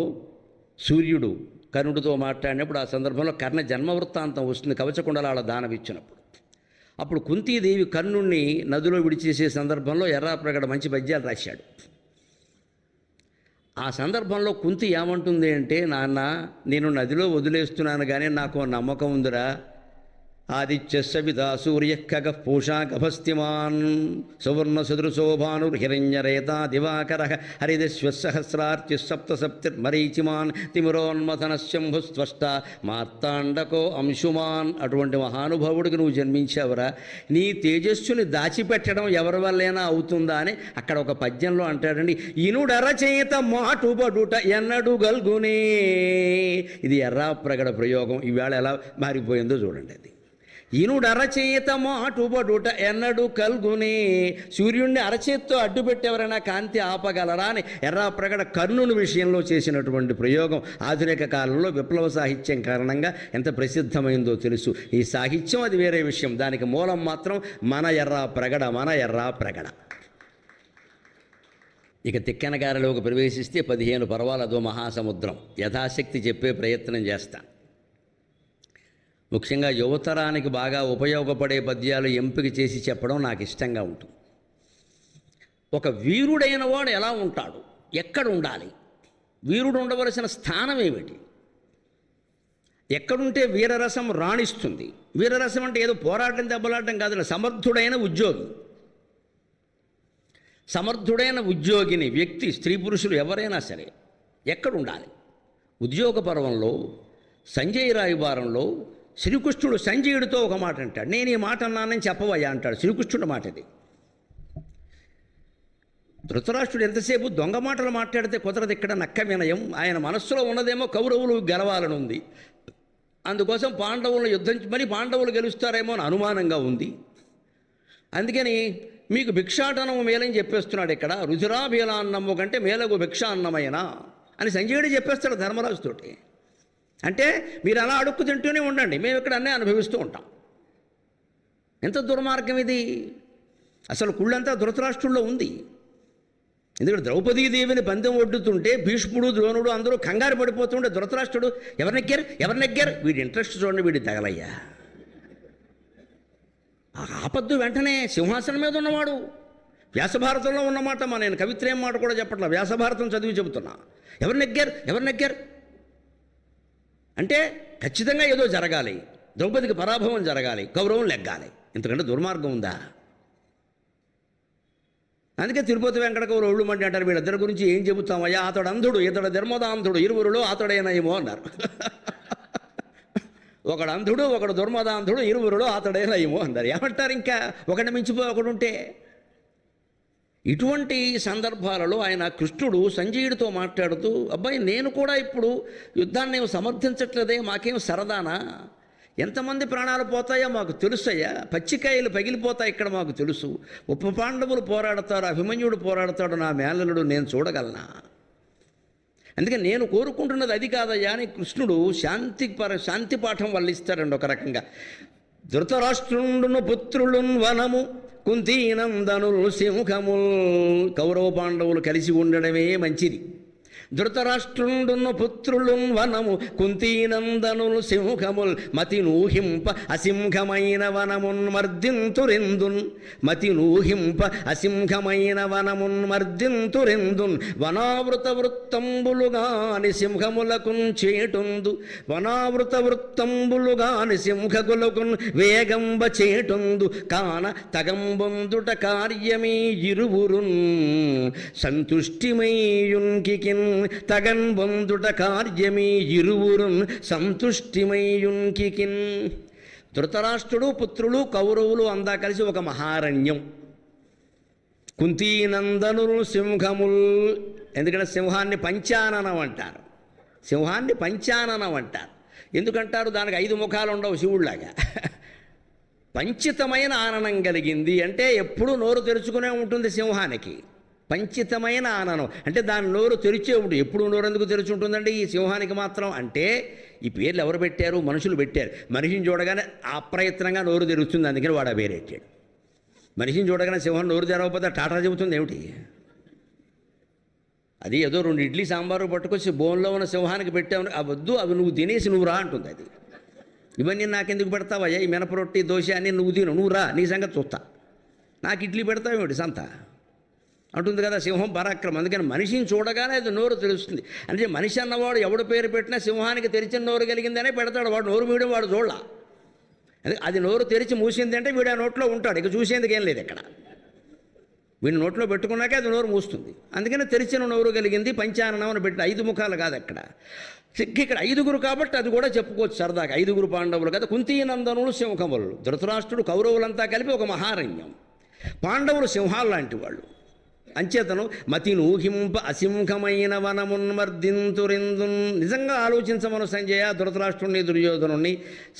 సూర్యుడు కర్ణుడితో మాట్లాడినప్పుడు ఆ సందర్భంలో కర్ణ జన్మవృత్తాంతం వస్తుంది, కవచకుండలాల దానం ఇచ్చినప్పుడు. అప్పుడు కుంతీదేవి కర్ణుణ్ణి నదిలో విడిచేసే సందర్భంలో ఎర్రాప్రగడ మంచి పద్యాలు రాశాడు. ఆ సందర్భంలో కుంతి ఏమంటుంది అంటే, నాన్న నేను నదిలో వదిలేస్తున్నాను కానీ నాకు నమ్మకం ఉందిరా. ఆదిత్య సవిత సూర్య ఖగ పూషా గభస్తిమాన్ సువర్ణ సదృశోభానుర్హిరణ్యరేతా దివాకర హరిదశ్వసహస్రార్చి సప్తసప్తిర్మరీచిమాన్ తిమిరోన్మథన శంభుస్త్వష్ట మార్తాండకో అంశుమాన్. అటువంటి మహానుభావుడికి నువ్వు జన్మించావురా. నీ తేజస్సుని దాచిపెట్టడం ఎవరి వల్లైనా అవుతుందా అని అక్కడ ఒక పద్యంలో అంటాడండి, ఇనుడరచేత మాటుబడుట ఎన్నడు గల్గునే. ఇది ఎర్రాప్రగడ ప్రయోగం. ఈవేళ ఎలా మారిపోయిందో చూడండి. అది ఈనుడు అరచేత మాటుబడుట ఎన్నడు కల్గునే. సూర్యుడిని అరచేత్తో అడ్డుపెట్టేవరైనా కాంతి ఆపగలరా అని ఎర్రాప్రగడ కర్ణుని విషయంలో చేసినటువంటి ప్రయోగం ఆధునిక కాలంలో విప్లవ సాహిత్యం కారణంగా ఎంత ప్రసిద్ధమైందో తెలుసు. ఈ సాహిత్యం అది వేరే విషయం, దానికి మూలం మాత్రం మన ఎర్రాప్రగడ. ఇక తిక్కనగారలోకి ప్రవేశిస్తే 15 పర్వాలదో మహాసముద్రం. యథాశక్తి చెప్పే ప్రయత్నం చేస్తాను. ముఖ్యంగా యువతరానికి బాగా ఉపయోగపడే పద్యాలు ఎంపిక చేసి చెప్పడం నాకు ఇష్టంగా ఉంటుంది. ఒక వీరుడైన వాడు ఎలా ఉంటాడు, ఎక్కడ ఉండాలి, వీరుడు ఉండవలసిన స్థానం ఏమిటి, ఎక్కడుంటే వీరరసం రాణిస్తుంది. వీరరసం అంటే ఏదో పోరాటం దెబ్బలాడటం కాదు, సమర్థుడైన ఉద్యోగిని వ్యక్తి, స్త్రీ పురుషులు ఎవరైనా సరే ఎక్కడుండాలి. ఉద్యోగ పర్వంలో సంజయ్ రాయబారంలో శ్రీకృష్ణుడు సంజయుడితో ఒక మాట అంటాడు. నేను ఈ మాట అన్నానని చెప్పవయ్యా అంటాడు. శ్రీకృష్ణుడు మాట ఇది. ధృతరాష్ట్రుడు ఎంతసేపు దొంగ మాటలు మాట్లాడితే కుదరదు. ఇక్కడ నక్క వినయం. ఆయన మనస్సులో ఉన్నదేమో కౌరవులు గెలవాలని ఉంది. అందుకోసం పాండవులను పాండవులు గెలుస్తారేమో అని అనుమానంగా ఉంది. అందుకని మీకు భిక్షాటనం మేలని చెప్పేస్తున్నాడు. ఇక్కడ రుధిరాభీలాన్నము కంటే మేలకు భిక్షాన్నమైనా అని సంజయుడు చెప్పేస్తాడు ధర్మరాజుతోటి. అంటే మీరు అలా అడుక్కు తింటూనే ఉండండి, మేము ఇక్కడ అన్నీ అనుభవిస్తూ ఉంటాం. ఎంత దుర్మార్గం ఇది! అసలు కుళ్ళంతా ధృతరాష్ట్రుల్లో ఉంది. ఎందుకంటే ద్రౌపదీదేవిని పందెం ఒడ్డుతుంటే భీష్ముడు ద్రోణుడు అందరూ కంగారు పడిపోతుంటే ధృతరాష్ట్రుడు ఎవరు నెగ్గారు వీడి ఇంట్రెస్ట్ చూడండి, వీడి తగలయ్యా. ఆపద్దు వెంటనే సింహాసనం మీద ఉన్నవాడు వ్యాసభారతంలో ఉన్నమాట నేను కవిత్రయం మాట కూడా చెప్పట్లా, వ్యాసభారతం చదివి చెబుతున్నా. ఎవరు నెగ్గారు అంటే ఖచ్చితంగా ఏదో జరగాలి, ద్రౌపదికి పరాభవం జరగాలి, కౌరవం లెగ్గాలి. ఇంతకంటే దుర్మార్గం ఉందా? అందుకే తిరుపతి వెంకటకౌరు ఒళ్ళు మండి అంటారు, వీళ్ళిద్దరి గురించి ఏం చెబుతామయ్యా, అతడు అంధుడు ఇతడు ధర్మదాంధుడు ఇరువురులో అతడేనయేమో అన్నారు. ఒకడు అంధుడు ఒకడు దుర్మదాంధుడు ఇరువురులో అతడేనయేమో అన్నారు. ఏమంటారు? ఇంకా ఒకటి మించిపోయి ఒకడుంటే. ఇటువంటి సందర్భాలలో ఆయన కృష్ణుడు సంజయుడితో మాట్లాడుతూ, అబ్బాయి నేను కూడా ఇప్పుడు యుద్ధాన్ని సమర్థించట్లేదే, మాకేం సరదానా, ఎంతమంది ప్రాణాలు పోతాయో మాకు తెలుసయ్యా, పచ్చికాయలు పగిలిపోతాయి ఇక్కడ మాకు తెలుసు, ఉప పాండవులు పోరాడతారు, అభిమన్యుడు పోరాడతాడు, నా మేనలుడు నేను చూడగలనా, అందుకే నేను కోరుకుంటున్నది అది కాదయ్యా అని కృష్ణుడు శాంతి పాఠం వల్లిస్తారండి. ఒక రకంగా ధృతరాష్ట్రుండును పుత్రులున్ వనము కుంతీనందనులు సింహముల్, కౌరవ పాండవులు కలిసి ఉండడమే మంచిది. ధృతరాష్ట్రుండును పుత్రులున్ వనము కుంతీనందనులు సింహముల్ మతి నూహింప అసింహమైన వనమున్ మర్దింతురెందున్, మతి నూహింప అసింహమైన వనమున్ మర్దింతురెందున్, వనావృత వృత్తంబులుగాని సింహములకున్ చేటుందు, వనావృత వృత్తంబులుగాని సింహకులకున్ వేగంబ చేటుందు, కాన తగంబొందుట కార్యమే ఇరువురున్ సంతుష్టిమయ్యున్కికిన్, తగన్ బొందుట కార్యమే ఇరువురున్ సంతుష్టిమయ్యున్కికిన్. ధృతరాష్ట్రుడు పుత్రులు కౌరవులు అందా కలిసి ఒక మహారణ్యం. కుంతీనందనులు సింహముల్, ఎందుకంటే సింహాన్ని పంచాననం అంటారు, సింహాన్ని పంచాననం అంటారు. ఎందుకంటారు? దానికి 5 ముఖాలు ఉండవు శివుళ్లాగా. పంచితమైన ఆననం కలిగింది అంటే ఎప్పుడూ నోరు తెరుచుకునే ఉంటుంది సింహానికి. పంచితమైన ఆననం అంటే దాని నోరు తెరిచే ఉంటుంది. ఎప్పుడు నోరు ఎందుకు తెరిచి ఉంటుందండి ఈ సింహానికి మాత్రం? అంటే ఈ పేర్లు ఎవరు పెట్టారు? మనుషులు పెట్టారు. మనిషిని చూడగానే అప్రయత్నంగా నోరు తెరుస్తుంది, అందుకని వాడు ఆ పేరు పెట్టాడు. మనిషిని చూడగానే సింహం నోరు తెరవకపోతే టాటా చెబుతుంది ఏమిటి? అది ఏదో 2 ఇడ్లీ సాంబారు పట్టుకొచ్చి బోన్లో ఉన్న సింహానికి పెట్టావు, వద్దు అవి నువ్వు తినేసి నువ్వు రా అంటుంది అది. ఇవన్నీ నాకెందుకు పెడతావయ్యా, ఈ మినపరొట్టి దోశ అని నువ్వు తిను, నువ్వు రా, నీ సంగతి చూస్తా, నాకు ఇడ్లీ పెడతావు ఏమిటి సంత అంటుంది కదా సింహం పరాక్రమం. అందుకని మనిషిని చూడగానే అది నోరు తెలుస్తుంది. అంటే మనిషి అన్నవాడు ఎవడు పేరు పెట్టినా సింహానికి తెరిచిన నోరు కలిగిందనే పెడతాడు. వాడు నోరు మీయడం వాడు చూడాల, అది నోరు తెరిచి మూసిందంటే వీడు ఆ నోట్లో ఉంటాడు, ఇక చూసేందుకు ఏం లేదు ఇక్కడ. వీడిని నోట్లో పెట్టుకున్నాకే అది నోరు మూస్తుంది. అందుకని తెరిచిన నోరు కలిగింది పంచాననం అని పెట్టిన 5 ముఖాలు కాదు అక్కడ. ఇక్కడ 5గురు కాబట్టి అది కూడా చెప్పుకోవచ్చు సరదాగా. 5గురు పాండవులు కదా, కుంతీనందనులు సింహములు, ధృతరాష్ట్రుడు కౌరవులంతా కలిపి ఒక మహారణ్యం. పాండవులు సింహాలు లాంటి వాళ్ళు. అంచేతను మతి నూహింప అసింహమైన వనమున్మర్దింతురిందున్. నిజంగా ఆలోచించమను సంజయ, ధృతరాష్ట్రుణ్ణి దుర్యోధనుణ్ణి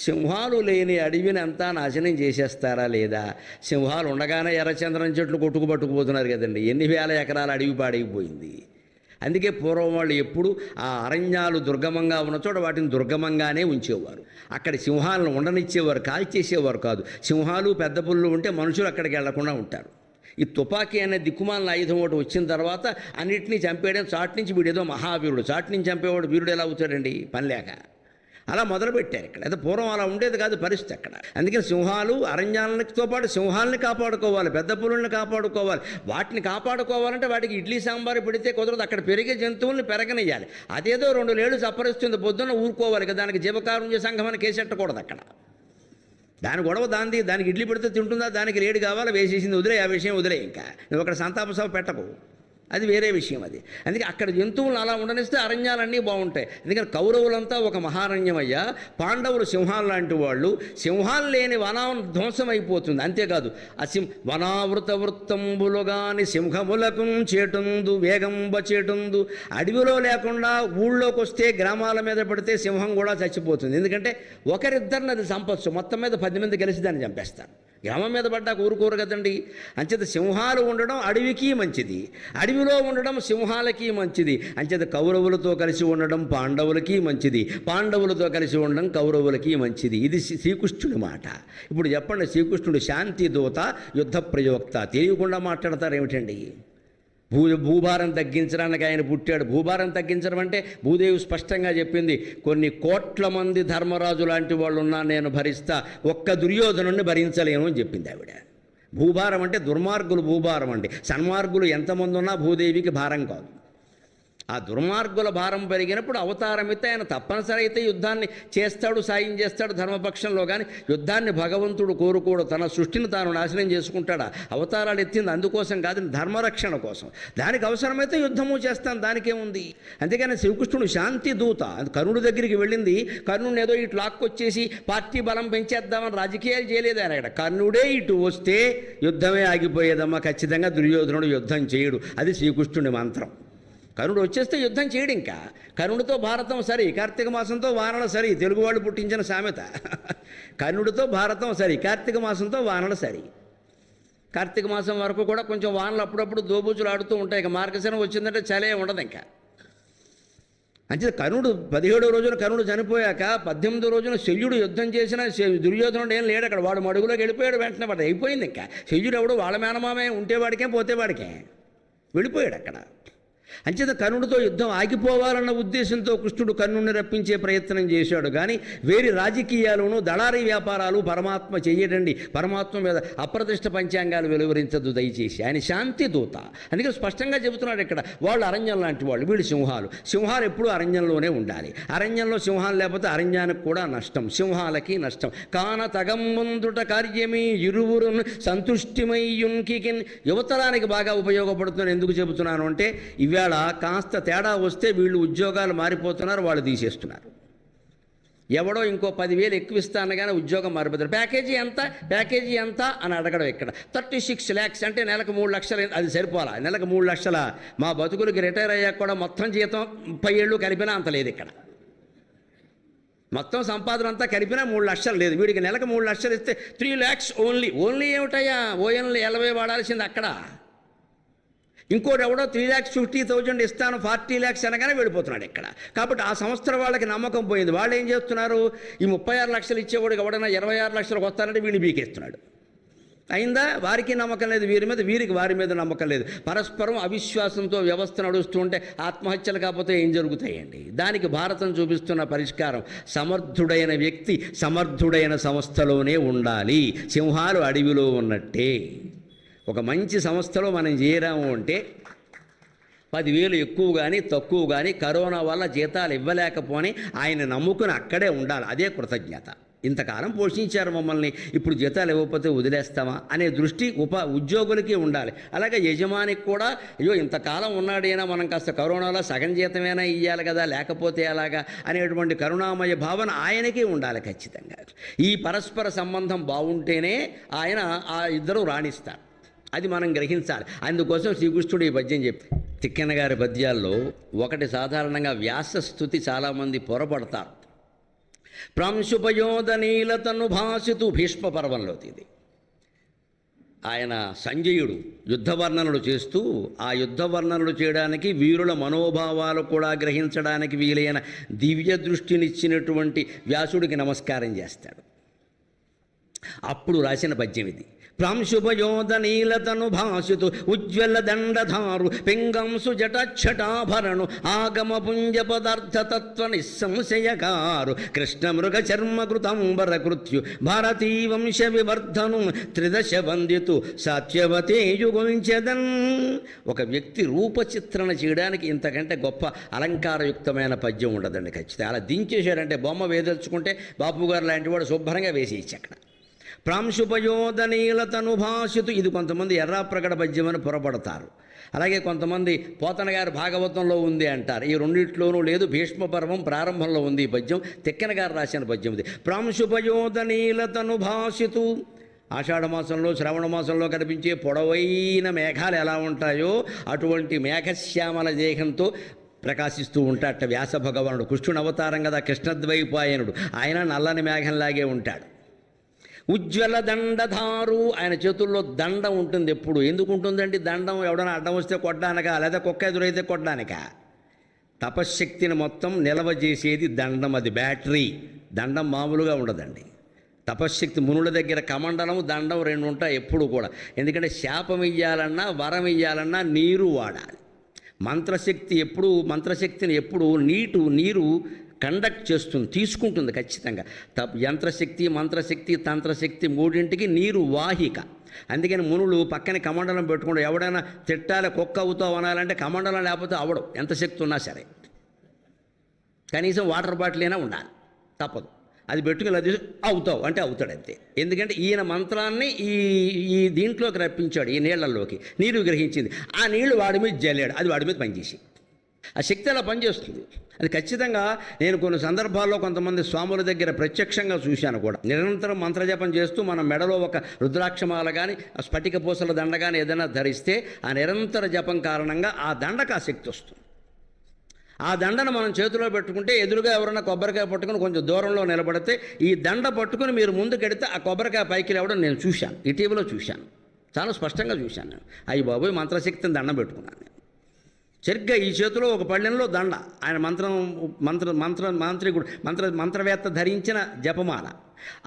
సింహాలు లేని అడవిని అంతా నాశనం చేసేస్తారా లేదా? సింహాలు ఉండగానే ఎర్రచంద్రం చెట్లు కొట్టుకుపట్టుకుపోతున్నారు కదండి, ఎన్ని వేల ఎకరాల అడవి పాడైపోయింది. అందుకే పూర్వం వాళ్ళు ఎప్పుడు ఆ అరణ్యాలు దుర్గమంగా ఉన్న చోట వాటిని దుర్గమంగానే ఉంచేవారు. అక్కడ సింహాలను ఉండనిచ్చేవారు, కాల్చేసేవారు కాదు. సింహాలు పెద్ద పుల్లు ఉంటే మనుషులు అక్కడికి వెళ్లకుండా ఉంటారు. ఈ తుపాకీ అనే దిక్కుమాలిన ఆయుధం ఒకటి వచ్చిన తర్వాత అన్నింటినీ చంపేయడం, చాటు నుంచి వీడేదో మహావీరుడు, చాటు నుంచి చంపేవాడు వీరుడు ఎలా అవుతాడండి పని లేక. అలా మొదలుపెట్టారు ఇక్కడ. అయితే పూర్వం అలా ఉండేది కాదు పరిస్థితి అక్కడ. అందుకని సింహాలు అరణ్యాలతో పాటు సింహాలని కాపాడుకోవాలి, పెద్ద పులుల్ని కాపాడుకోవాలి. వాటిని కాపాడుకోవాలంటే వాటికి ఇడ్లీ సాంబారు పెడితే కుదరదు, అక్కడ పెరిగే జంతువుల్ని పెరగనియ్యాలి. అదేదో 2 లేళ్ళు చప్పరిస్తుంది పొద్దున్న ఊరుకోవాలి కదా, దానికి జీవకారుణ్య సంఘం అని కేసెట్టకూడదు అక్కడ. దాని గొడవ దాంది, దానికి ఇడ్లీ పెడితే తింటుందా, దానికి రేడు కావాలా, వేసేసింది వదిలే, ఆ విషయం వదిలే. ఇంకా నువ్వు అక్కడ సంతాప సభ పెట్టకు, అది వేరే విషయం అది. అందుకే అక్కడ జంతువులను అలా ఉండనిస్తే అరణ్యాలన్నీ బాగుంటాయి. ఎందుకంటే కౌరవులంతా ఒక మహారణ్యమయ్యా, పాండవులు సింహాలు లాంటి వాళ్ళు. సింహాలు లేని వనం ధ్వంసం అయిపోతుంది. అంతేకాదు వనావృత వృత్తంబులుగాని సింహములకు చేటుందు వేగంబ చేటుందు. అడవిలో లేకుండా ఊళ్ళోకి వస్తే గ్రామాల మీద పడితే సింహం కూడా చచ్చిపోతుంది. ఎందుకంటే ఒకరిద్దరిని అది చంపచ్చు, మొత్తం మీద 10 మంది కలిసి దాన్ని చంపేస్తారు. గ్రామం మీద పడ్డాక ఊరుకోరు కదండి. అంచేత సింహాలు ఉండడం అడవికి మంచిది, అడవిలో ఉండడం సింహాలకి మంచిది. అంచేత కౌరవులతో కలిసి ఉండడం పాండవులకి మంచిది, పాండవులతో కలిసి ఉండడం కౌరవులకి మంచిది. ఇది శ్రీకృష్ణుడి మాట. ఇప్పుడు చెప్పండి, శ్రీకృష్ణుడు శాంతి దూత, యుద్ధ ప్రయోక్త, తెలియకుండా మాట్లాడతారు ఏమిటండి? భూభారం తగ్గించడానికి ఆయన పుట్టాడు. భూభారం తగ్గించడం అంటే భూదేవి స్పష్టంగా చెప్పింది, కొన్ని కోట్ల మంది ధర్మరాజు లాంటి వాళ్ళు ఉన్నా నేను భరిస్తా, ఒక్క దుర్యోధనుడిని భరించలేను అని చెప్పింది ఆవిడ. భూభారం అంటే దుర్మార్గులు భూభారం అండి. సన్మార్గులు ఎంతమంది ఉన్నా భూదేవికి భారం కాదు. ఆ దుర్మార్గుల భారం పెరిగినప్పుడు అవతారం అయితే ఆయన తప్పనిసరి అయితే యుద్ధాన్ని చేస్తాడు, సాయం చేస్తాడు ధర్మపక్షంలో. కానీ యుద్ధాన్ని భగవంతుడు కోరుకోడు, తన సృష్టిని తాను నాశనం చేసుకుంటాడా? అవతారాలు ఎత్తింది అందుకోసం కాదు, ధర్మరక్షణ కోసం. దానికి అవసరమైతే యుద్ధము చేస్తాను, దానికేముంది. అంతేగాని శ్రీకృష్ణుడు శాంతి దూత. కర్ణుడి దగ్గరికి వెళ్ళింది, కర్ణుడిని ఏదో ఇటు లాక్కొచ్చేసి పార్టీ బలం పెంచేద్దామని రాజకీయాలు చేయలేదు ఆయన. అక్కడ కర్ణుడే ఇటు వస్తే యుద్ధమే ఆగిపోయేదమ్మా. ఖచ్చితంగా దుర్యోధనుడు యుద్ధం చేయడు, అది శ్రీకృష్ణుడి మంత్రం. కర్ణుడు వచ్చేస్తే యుద్ధం చేయడు. ఇంకా కర్ణుడితో భారతం సరి, కార్తీక మాసంతో వానల సరి, తెలుగు వాళ్ళు పుట్టించిన సామెత. కర్ణుడితో భారతం సరి, కార్తీక మాసంతో వానల సరి. కార్తీక మాసం వరకు కూడా కొంచెం వానలు అప్పుడప్పుడు దోబూచులు ఆడుతూ ఉంటాయి. ఇక మార్గశిరం వచ్చిందంటే చలే ఉండదు. ఇంకా అంటే కర్ణుడు 17వ రోజున కర్ణుడు చనిపోయాక 18వ రోజున శల్యుడు యుద్ధం చేసిన దుర్యోధనుడు ఏం లేడు అక్కడ. వాడు మడుగులోకి వెళ్ళిపోయాడు. వెంటనే వాడు అయిపోయింది. ఇంకా శల్యుడు ఎవడు వాళ్ళ మేనమామే, ఉంటేవాడికే పోతేవాడికే వెళ్ళిపోయాడు అక్కడ. అంచేత కర్ణుడితో యుద్ధం ఆగిపోవాలన్న ఉద్దేశంతో కృష్ణుడు కర్ణుడిని రప్పించే ప్రయత్నం చేశాడు. కానీ వేరే రాజకీయాలను దళారీ వ్యాపారాలు పరమాత్మ చెయ్యడండి. పరమాత్మ మీద అప్రతిష్ట పంచాంగాలు వెలువరించద్దు దయచేసి. ఆయన శాంతి దూత. అందుకే స్పష్టంగా చెబుతున్నాడు ఇక్కడ. వాళ్ళు అరణ్యం లాంటి వాళ్ళు, వీళ్ళు సింహాలు. సింహాలు ఎప్పుడూ అరణ్యంలోనే ఉండాలి. అరణ్యంలో సింహాలు లేకపోతే అరణ్యానికి కూడా నష్టం, సింహాలకి నష్టం. కాన తగంబుందుట కార్యమీ ఇరువురును సంతుష్టిమయ్యున్కికిన్. యువతరానికి బాగా ఉపయోగపడుతున్నాను. ఎందుకు చెబుతున్నాను అంటే ఇవాళ కాస్త తేడా వస్తే వీళ్ళు ఉద్యోగాలు మారిపోతున్నారు, వాళ్ళు తీసేస్తున్నారు. ఎవడో ఇంకో 10,000 ఎక్కువ ఇస్తాను కానీ ఉద్యోగం మారిపోతారు. ప్యాకేజీ ఎంత అని అడగడం. ఇక్కడ 36 lakhs అంటే నెలకు 3 లక్షలు. అది సరిపోలా, నెలకు 3 లక్షల. మా బతుకులకి రిటైర్ అయ్యాక కూడా మొత్తం జీతం 30 ఏళ్ళు కలిపినా అంత లేదు. ఇక్కడ మొత్తం సంపాదన అంతా కలిపినా 3 లక్షలు లేదు. వీడికి నెలకు 3 లక్షలు ఇస్తే 3 lakhs ఓన్లీ ఏమిటయ్యా? ఓఎన్లు 70 వాడాల్సింది అక్కడ. ఇంకోటి ఎవడో 3,50,000 ఇస్తాను 40 lakhs అనగానే వెళ్ళిపోతున్నాడు ఇక్కడ. కాబట్టి ఆ సంస్థల వాళ్ళకి నమ్మకం పోయింది. వాళ్ళు ఏం చేస్తున్నారు? ఈ 36 లక్షలు ఇచ్చేవాడికి ఎవడైనా 26 లక్షలకు వస్తానంటే వీడిని బీకేస్తున్నాడు. అయిందా? వారికి నమ్మకం లేదు వీరి మీద, వీరికి వారి మీద నమ్మకం లేదు. పరస్పరం అవిశ్వాసంతో వ్యవస్థ నడుస్తుంటే ఆత్మహత్యలు కాకపోతే ఏం జరుగుతాయండి? దానికి భారతం చూపిస్తున్న పరిష్కారం, సమర్థుడైన వ్యక్తి సమర్థుడైన సంస్థలోనే ఉండాలి. సింహాలు అడవిలో ఉన్నట్టే. ఒక మంచి సంస్థలో మనం చేరాము అంటే 10,000 ఎక్కువ కానీ తక్కువ కానీ కరోనా వల్ల జీతాలు ఇవ్వలేకపోని ఆయన నమ్ముకుని అక్కడే ఉండాలి. అదే కృతజ్ఞత. ఇంతకాలం పోషించారు మమ్మల్ని, ఇప్పుడు జీతాలు ఇవ్వకపోతే వదిలేస్తామా అనే దృష్టి ఉద్యోగులకి ఉండాలి. అలాగే యజమానికి కూడా, అయ్యో ఇంతకాలం ఉన్నాడైనా మనం కాస్త కరోనాలో సగం జీతమైనా ఇవ్వాలి కదా, లేకపోతే అలాగా అనేటువంటి కరుణామయ భావన ఆయనకి ఉండాలి ఖచ్చితంగా. ఈ పరస్పర సంబంధం బాగుంటేనే ఆయన ఆ ఇద్దరు రాణిస్తారు. అది మనం గ్రహించాలి. అందుకోసం శ్రీకృష్ణుడు ఈ పద్యం చెప్పి తిక్కన గారి పద్యాల్లో ఒకటి సాధారణంగా వ్యాసస్తుతి చాలామంది పొరపడతారు. ప్రాంశుపయోధనీలతను భాషితు భీష్మ పర్వంలో ఇది. ఆయన సంజయుడు యుద్ధవర్ణనలు చేస్తూ ఆ యుద్ధవర్ణనలు చేయడానికి వీరుల మనోభావాలు కూడా గ్రహించడానికి వీలైన దివ్య దృష్టినిచ్చినటువంటి వ్యాసుడికి నమస్కారం చేస్తాడు. అప్పుడు రాసిన పద్యం ఇది. ప్రాంశుభయోధనీలతను భాషితు ఉజ్వల దండధారు పింగంసు జటఛటాభరణు ఆగమ పుంజ పదార్థ తత్వ నిస్సంశయకారు కృష్ణ మృగ చర్మకృతంబర కృత్యు భారతీ వంశ వివర్ధను త్రిదశ వందితు సత్యవతేయుగొంచెదన్. ఒక వ్యక్తి రూపచిత్రణ చేయడానికి ఇంతకంటే గొప్ప అలంకారయుక్తమైన పద్యం ఉండదండి. ఖచ్చితంగా అలా దించేశాడంటే బొమ్మ వేదలుచుకుంటే బాపు గారు లాంటి వాడు శుభ్రంగా వేసేయచ్చు అక్కడ. ప్రాంశుపయోధనీలతను భాషితు. ఇది కొంతమంది ఎర్రాప్రగడ పద్యం అని పొరపడతారు. అలాగే కొంతమంది పోతన గారు భాగవతంలో ఉంది అంటారు. ఈ రెండిట్లోనూ లేదు. భీష్మ పర్వం ప్రారంభంలో ఉంది ఈ పద్యం. తిక్కన గారు రాసిన పద్యం ఇది. ప్రాంశుపయోధనీలతను భాషితు. ఆషాఢమాసంలో శ్రావణ మాసంలో కనిపించే పొడవైన మేఘాలు ఎలా ఉంటాయో అటువంటి మేఘశ్యామల దేహంతో ప్రకాశిస్తూ ఉంటాడట వ్యాస భగవానుడు. కృష్ణుని అవతారం కదా, కృష్ణద్వైపాయనుడు. ఆయన నల్లని మేఘంలాగే ఉంటాడు. ఉజ్వల దండధారు. ఆయన చేతుల్లో దండం ఉంటుంది ఎప్పుడు. ఎందుకు ఉంటుందండి దండం? ఎవడైనా అడ్డం వస్తే కొట్టడానికా, లేదా కుక్క ఎదురైతే కొట్టడానికా? తపశ్శక్తిని మొత్తం నిల్వ చేసేది దండం. అది బ్యాటరీ. దండం మామూలుగా ఉండదండి. తపశ్శక్తి మునుల దగ్గర కమండలం దండం 2 ఉంటాయి ఎప్పుడు కూడా. ఎందుకంటే శాపం ఇయ్యాలన్నా వరం ఇయ్యాలన్నా నీరు వాడాలి. మంత్రశక్తిని ఎప్పుడు నీరు కండక్ట్ చేస్తుంది, తీసుకుంటుంది ఖచ్చితంగా. యంత్రశక్తి, మంత్రశక్తి, తంత్రశక్తి మూడింటికి నీరు వాహిక. అందుకని మునులు పక్కన కమండలం పెట్టుకుంటారు. ఎవడైనా తిట్టాలి, కుక్క అవుతావు అనాలంటే కమండలం లేకపోతే అవడం, ఎంత శక్తి ఉన్నా సరే. కనీసం వాటర్ బాటిల్ అయినా ఉండాలి, తప్పదు. అది పెట్టుకుని అది అవుతావు అంటే అవుతాడు అంతే. ఎందుకంటే ఈయన మంత్రాన్ని ఈ దీంట్లోకి రప్పించాడు, ఈ నీళ్లలోకి. నీరు గ్రహించింది, ఆ నీళ్లు వాడి మీద జల్లాడు, అది వాడి మీద పనిచేసి ఆ శక్తి అలా పనిచేస్తుంది. అది ఖచ్చితంగా నేను కొన్ని సందర్భాల్లో కొంతమంది స్వాముల దగ్గర ప్రత్యక్షంగా చూశాను కూడా. నిరంతరం మంత్రజపం చేస్తూ మన మెడలో ఒక రుద్రాక్షమాల కానీ, ఆ స్ఫటిక పూసల దండ కానీ ఏదైనా ధరిస్తే ఆ నిరంతర జపం కారణంగా ఆ దండకు ఆ శక్తి వస్తుంది. ఆ దండను మనం చేతిలో పెట్టుకుంటే ఎదురుగా ఎవరైనా కొబ్బరికాయ పట్టుకుని కొంచెం దూరంలో నిలబడితే ఈ దండ పట్టుకుని మీరు ముందుకెడితే ఆ కొబ్బరికాయ పైకి లేవడం నేను చూశాను, ఇటీవల చూశాను, చాలా స్పష్టంగా చూశాను నేను. అయ్యి బాబోయ్, మంత్రశక్తిని దండం పెట్టుకున్నాను నేను. సరిగ్గా ఈ చేతిలో ఒక పళ్ళెంలో దండ, ఆయన మాంత్రికుడు మంత్రవేత్త ధరించిన జపమాల,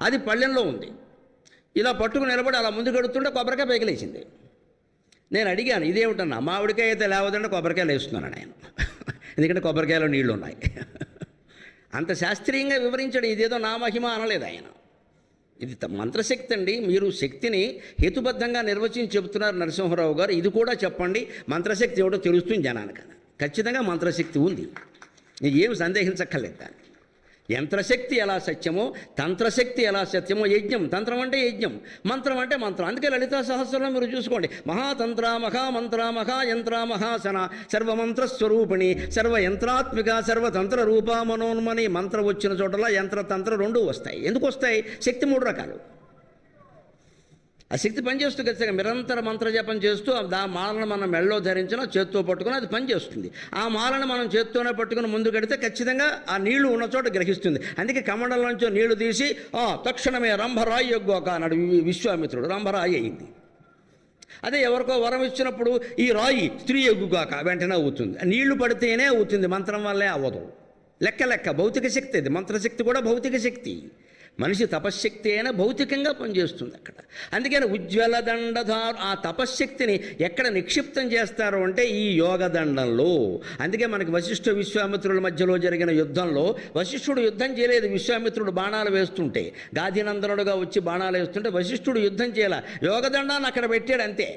అది పళ్ళెంలో ఉంది. ఇలా పట్టుకుని నిలబడి అలా ముందు కడుతుంటే కొబ్బరికాయ పైకి లేచింది. నేను అడిగాను, ఇదేమిటన్నా? మామిడికాయ అయితే లేవదంటే కొబ్బరికాయలు వేస్తున్నాను నేను, ఎందుకంటే కొబ్బరికాయలో నీళ్లు ఉన్నాయి. అంత శాస్త్రీయంగా వివరించాడు. ఇదేదో నా మహిమ అనలేదు ఆయన. ఇది మంత్రశక్తి అండి. మీరు శక్తిని హేతుబద్ధంగా నిర్వచించి చెబుతున్నారు నరసింహారావు గారు. ఇది కూడా చెప్పండి, మంత్రశక్తి ఏమిటో తెలుస్తుంది జనానికి. ఖచ్చితంగా మంత్రశక్తి ఉంది, ఏమి సందేహించక్కర్లేదు దాన్ని. యంత్రశక్తి ఎలా సత్యమో, తంత్రశక్తి ఎలా సత్యమో. యజ్ఞం, తంత్రం అంటే యజ్ఞం, మంత్రం అంటే మంత్రం. అందుకే లలితా సహస్రంలో మీరు చూసుకోండి, మహాతంత్ర, మహామంత్ర, మహాయంత్ర, మహాసన, సర్వమంత్రస్వరూపిణి, సర్వయంత్రాత్మిక, సర్వతంత్ర రూప మనోన్మని. మంత్రం వచ్చిన చోటలా యంత్రతంత్ర రెండూ వస్తాయి. ఎందుకు వస్తాయి? శక్తి మూడు రకాలు. ఆ శక్తి పనిచేస్తూ ఖచ్చితంగా నిరంతర మంత్రజపం చేస్తూ ఆ మాలను మనం మెళ్ళలో ధరించిన చేత్తో పట్టుకుని అది పనిచేస్తుంది. ఆ మాలను మనం చేత్తోనే పట్టుకుని ముందు కడితే ఖచ్చితంగా ఆ నీళ్లు ఉన్న చోట గ్రహిస్తుంది. అందుకే కమండలం నుంచి నీళ్లు తీసి తక్షణమే రంభరాయి యొగ్గోక అన్నాడు విశ్వామిత్రుడు. రంభరాయి అయింది. అదే ఎవరికో వరం ఇచ్చినప్పుడు ఈ రాయి స్త్రీ ఎగ్గుగాక వెంటనే అవుతుంది. నీళ్లు పడితేనే అవుతుంది, మంత్రం వల్లే అవ్వదు. లెక్క భౌతిక శక్తి. అది మంత్రశక్తి కూడా భౌతిక శక్తి. మనిషి తపశ్శక్తి అయినా భౌతికంగా పనిచేస్తుంది అక్కడ. అందుకని ఉజ్వల దండధారు ఆ తపశ్శక్తిని ఎక్కడ నిక్షిప్తం చేస్తారు అంటే ఈ యోగదండంలో. అందుకే మనకి వశిష్ఠ విశ్వామిత్రుల మధ్యలో జరిగిన యుద్ధంలో వశిష్ఠుడు యుద్ధం చేయలేదు. విశ్వామిత్రుడు బాణాలు వేస్తుంటే, గాదినందనుడుగా వచ్చి బాణాలు వేస్తుంటే వశిష్ఠుడు యుద్ధం చేయాల, యోగదండాన్ని అక్కడ పెట్టాడు అంతే,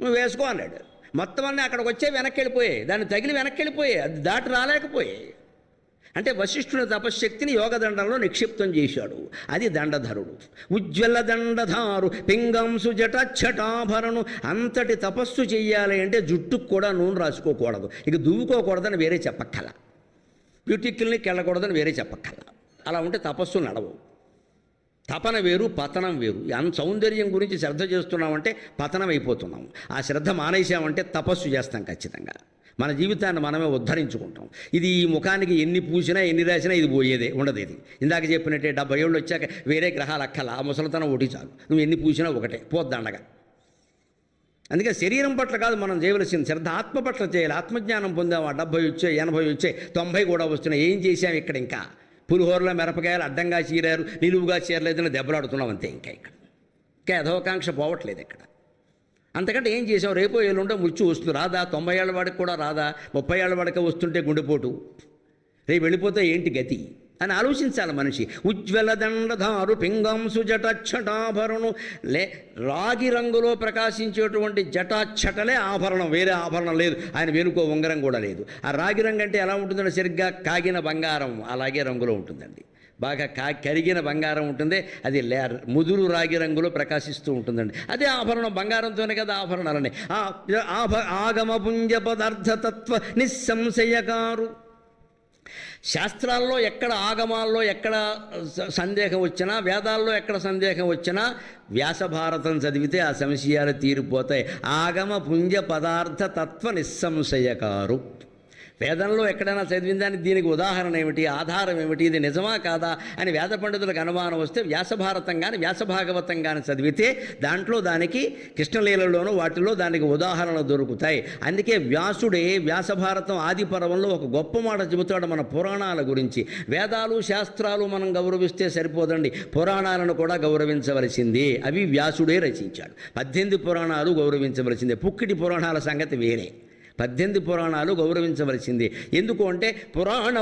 నువ్వు వేసుకో అన్నాడు. మొత్తం అన్నీ అక్కడికి వచ్చే వెనక్కి వెళ్ళిపోయాయి, దాన్ని తగిలి వెనక్కి వెళ్ళిపోయాయి, అది దాటి రాలేకపోయాయి. అంటే వశిష్ఠుని తపశ్శక్తిని యోగదండంలో నిక్షిప్తం చేశాడు. అది దండధరుడు. ఉజ్వల దండధారు పింగంసు జటఛటాభరణు. అంతటి తపస్సు చెయ్యాలి అంటే జుట్టుకు కూడా నూనె రాసుకోకూడదు, ఇక దువ్వుకోకూడదని వేరే చెప్పక్కల, బ్యూటీ క్లినిక్ వెళ్ళకూడదని వేరే చెప్పక్కల. అలా ఉంటే తపస్సు నడవు. తపన వేరు, పతనం వేరు. సౌందర్యం గురించి శ్రద్ధ చేస్తున్నామంటే పతనం అయిపోతున్నాము. ఆ శ్రద్ధ మానేసామంటే తపస్సు చేస్తాం ఖచ్చితంగా. మన జీవితాన్ని మనమే ఉద్ధరించుకుంటాం. ఇది ఈ ముఖానికి ఎన్ని పూసినా ఎన్ని రాసినా ఇది పోయేదే ఉండదు. ఇది ఇందాక చెప్పినట్టే 70 ఏళ్ళు వచ్చాక వేరే గ్రహాలు అక్కల, ఆ ముసలితనం ఒకటి చాలు, నువ్వు ఎన్ని పూసినా ఒకటే పోద్దండగా. అందుకే శరీరం పట్ల కాదు మనం చేయవలసింది, శ్రద్ధ ఆత్మ పట్ల చేయాలి. ఆత్మజ్ఞానం పొందాము. 70 వచ్చాయి, 80 వచ్చాయి, 90 కూడా వస్తున్నాయి. ఏం చేశాం ఇక్కడ? ఇంకా పులిహోరలో మిరపకాయలు అడ్డంగా చీరారు, నిలువుగా చీరలేదని దెబ్బలాడుతున్నాం అంతే. ఇంకా యథోకాంక్ష పోవట్లేదు ఇక్కడ. అంతకంటే ఏం చేసాం? రేపో ఏళ్ళుంటే మృత్యు వస్తుంది. రాదా? 90 ఏళ్ల వాడికి కూడా రాదా? 30 ఏళ్ల వాడికి వస్తుంటే గుండెపోటు, రేపు వెళ్ళిపోతే ఏంటి గతి అని ఆలోచించాలి మనిషి. ఉజ్వల దండధారు పింగంసు జటఛటాభరణు. రాగి రంగులో ప్రకాశించేటువంటి జటాఛటలే ఆభరణం, వేరే ఆభరణం లేదు. ఆయన వెనుకో ఉంగరం కూడా లేదు. ఆ రాగి రంగు అంటే ఎలా ఉంటుందంటే సరిగ్గా కాగిన బంగారం అలాగే రంగులో ఉంటుందండి. బాగా కరిగిన బంగారం ఉంటుంది, అది ముదురు రాగి రంగులో ప్రకాశిస్తూ ఉంటుందండి. అదే ఆభరణం, బంగారంతోనే కదా ఆభరణాలని. ఆగమ పుంజ పదార్థతత్వ నిస్సంశయకారు. శాస్త్రాల్లో ఎక్కడ, ఆగమాల్లో ఎక్కడ సందేహం వచ్చినా, వేదాల్లో ఎక్కడ సందేహం వచ్చినా వ్యాసభారతం చదివితే ఆ సంశయాలు తీరిపోతాయి. ఆగమ పుంజ పదార్థ తత్వ నిస్సంశయకారు. వేదంలో ఎక్కడైనా చదివిన దానికి దీనికి ఉదాహరణ ఏమిటి, ఆధారం ఏమిటి, ఇది నిజమా కాదా అని వేద పండితులకు అనుమానం వస్తే వ్యాసభారతం కానీ వ్యాసభాగవతం కానీ చదివితే దాంట్లో దానికి కృష్ణలీలలోనూ వాటిలో దానికి ఉదాహరణ దొరుకుతాయి. అందుకే వ్యాసుడే వ్యాసభారతం ఆది పర్వంలో ఒక గొప్ప మాట చెబుతాడు మన పురాణాల గురించి. వేదాలు శాస్త్రాలు మనం గౌరవిస్తే సరిపోదండి, పురాణాలను కూడా గౌరవించవలసిందే. అవి వ్యాసుడే రచించాడు. 18 పురాణాలు గౌరవించవలసిందే. పుక్కిటి పురాణాల సంగతి వేరే, 18 పురాణాలు గౌరవించవలసింది. ఎందుకు అంటే పురాణ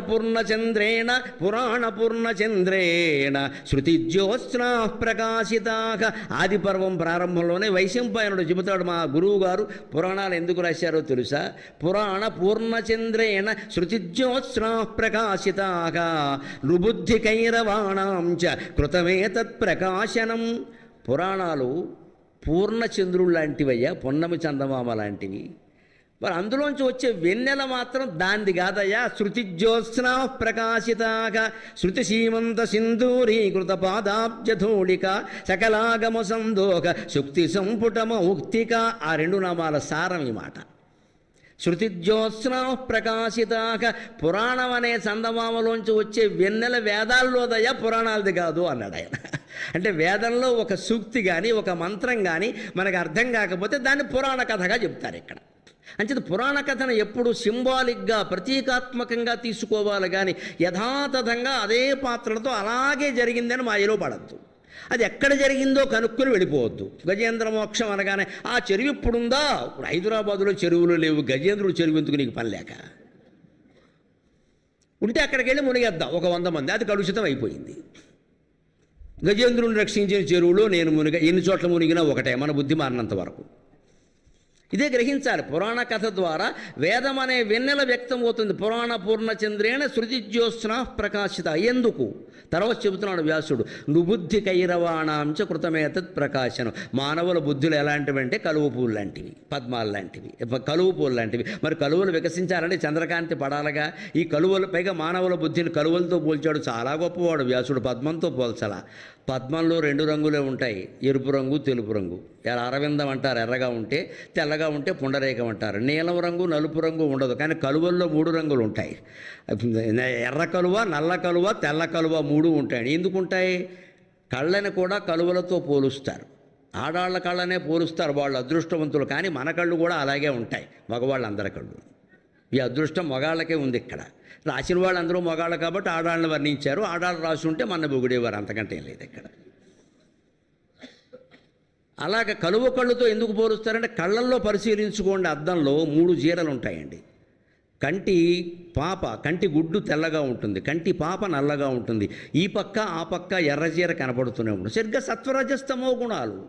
పూర్ణచంద్రేణ శృతిజ్యోత్స్నా ప్రకాశితాక. ఆది పర్వం ప్రారంభంలోనే వైశంపాయనుడు చెబుతాడు, మా గురువు గారు పురాణాలు ఎందుకు రాశారో తెలుసా? పురాణ పూర్ణచంద్రేణ శృతిజ్యోత్స్నా ప్రకాశితాక నృబుద్ధికైరవాణాం చ కృతమేతత్ ప్రకాశనం. పురాణాలు పూర్ణచంద్రుడు లాంటివయ్యా, పొన్నమి చందమామ లాంటివి. మరి అందులోంచి వచ్చే వెన్నెల మాత్రం దాంది కాదయ్యా. శృతిజ్యోత్స్నా ప్రకాశితాక శృతి సీమంత సింధూరీకృత పాదాబ్జధూళిక సకలాగమ సందోక శుక్తి సంపుటమౌక్తిక. ఆ 2 నామాల సారం ఈ మాట. శృతిజ్యోత్స్నా ప్రకాశితాక. పురాణం అనే చందమామలోంచి వచ్చే వెన్నెల వేదాల్లోదయ్యా, పురాణాలది కాదు అన్నాడు ఆయన. అంటే వేదంలో ఒక సూక్తి కానీ ఒక మంత్రం కానీ మనకు అర్థం కాకపోతే దాన్ని పురాణ కథగా చెప్తారు ఇక్కడ. అంచేత పురాణ కథను ఎప్పుడు సింబాలిక్గా ప్రతీకాత్మకంగా తీసుకోవాలి కానీ యథాతథంగా అదే పాత్రలతో అలాగే జరిగిందని మాయలో పడద్దు. అది ఎక్కడ జరిగిందో కనుక్కొని వెళ్ళిపోవద్దు. గజేంద్ర మోక్షం అనగానే ఆ చెరువు ఇప్పుడుందా? ఇప్పుడు హైదరాబాదులో చెరువులు లేవు, గజేంద్రుడు చెరువు ఎందుకు నీకు పని లేక? ఉంటే అక్కడికి వెళ్ళి మునిగేద్దాం ఒక 100 మంది, అది కలుషితం అయిపోయింది. గజేంద్రుని రక్షించిన చెరువులో నేను ఎన్ని చోట్ల మునిగినా ఒకటే, మన బుద్ధి మారినంత వరకు. ఇదే గ్రహించాలి. పురాణ కథ ద్వారా వేదం అనే వెన్నెల వ్యక్తమవుతుంది. పురాణ పూర్ణచంద్రేణ శృతిజ్యోత్స్నా ప్రకాశిత. ఎందుకు? తర్వాత చెబుతున్నాడు వ్యాసుడు, నుబుద్ధి కైరవాణాంచ కృతమేతత్ ప్రకాశనం. మానవుల బుద్ధులు ఎలాంటివంటే కలువ పూలు లాంటివి, పద్మాలు లాంటివి, కలువ పూలు లాంటివి. మరి కలువలు వికసించాలంటే చంద్రకాంతి పడాలగా. ఈ కలువలు పైగా మానవుల బుద్ధిని కలువలతో పోల్చాడు. చాలా గొప్పవాడు వ్యాసుడు, పద్మంతో పోల్చలా. పద్మంలో 2 రంగులే ఉంటాయి, ఎరుపు రంగు, తెలుపు రంగు. అరవిందం అంటారు ఎర్రగా ఉంటే, తెల్లగా ఉంటే పుండరేకం అంటారు. నీలం రంగు, నలుపు రంగు ఉండదు. కానీ కలువల్లో 3 రంగులు ఉంటాయి. ఎర్ర కలువ, నల్ల కలువ, తెల్ల కలువ 3 ఉంటాయి. ఎందుకు ఉంటాయి? కళ్ళని కూడా కలువలతో పోలుస్తారు. ఆడాళ్ళ కళ్ళనే పోలుస్తారు, వాళ్ళు అదృష్టవంతులు. కానీ మన కళ్ళు కూడా అలాగే ఉంటాయి, మగవాళ్ళందరి కళ్ళు. ఈ అదృష్టం మగాళ్ళకే ఉంది. ఇక్కడ రాసిన వాళ్ళు అందరూ మగాళ్ళు కాబట్టి ఆడాళ్ళని వర్ణించారు. ఆడాళ్ళు రాసి ఉంటే మన బొగిడేవారు, అంతకంటే ఏం లేదు ఇక్కడ. అలాగ కలువ కళ్ళుతో ఎందుకు పోలుస్తారంటే కళ్ళల్లో పరిశీలించుకోండి. అద్దంలో 3 జీరలు ఉంటాయండి. కంటి పాప, కంటి గుడ్డు తెల్లగా ఉంటుంది, కంటి పాప నల్లగా ఉంటుంది. ఈ పక్క ఆ పక్క ఎర్రజీర కనపడుతూనే ఉంటుంది. సరిగ్గా సత్వరజస్తమో గుణాలు.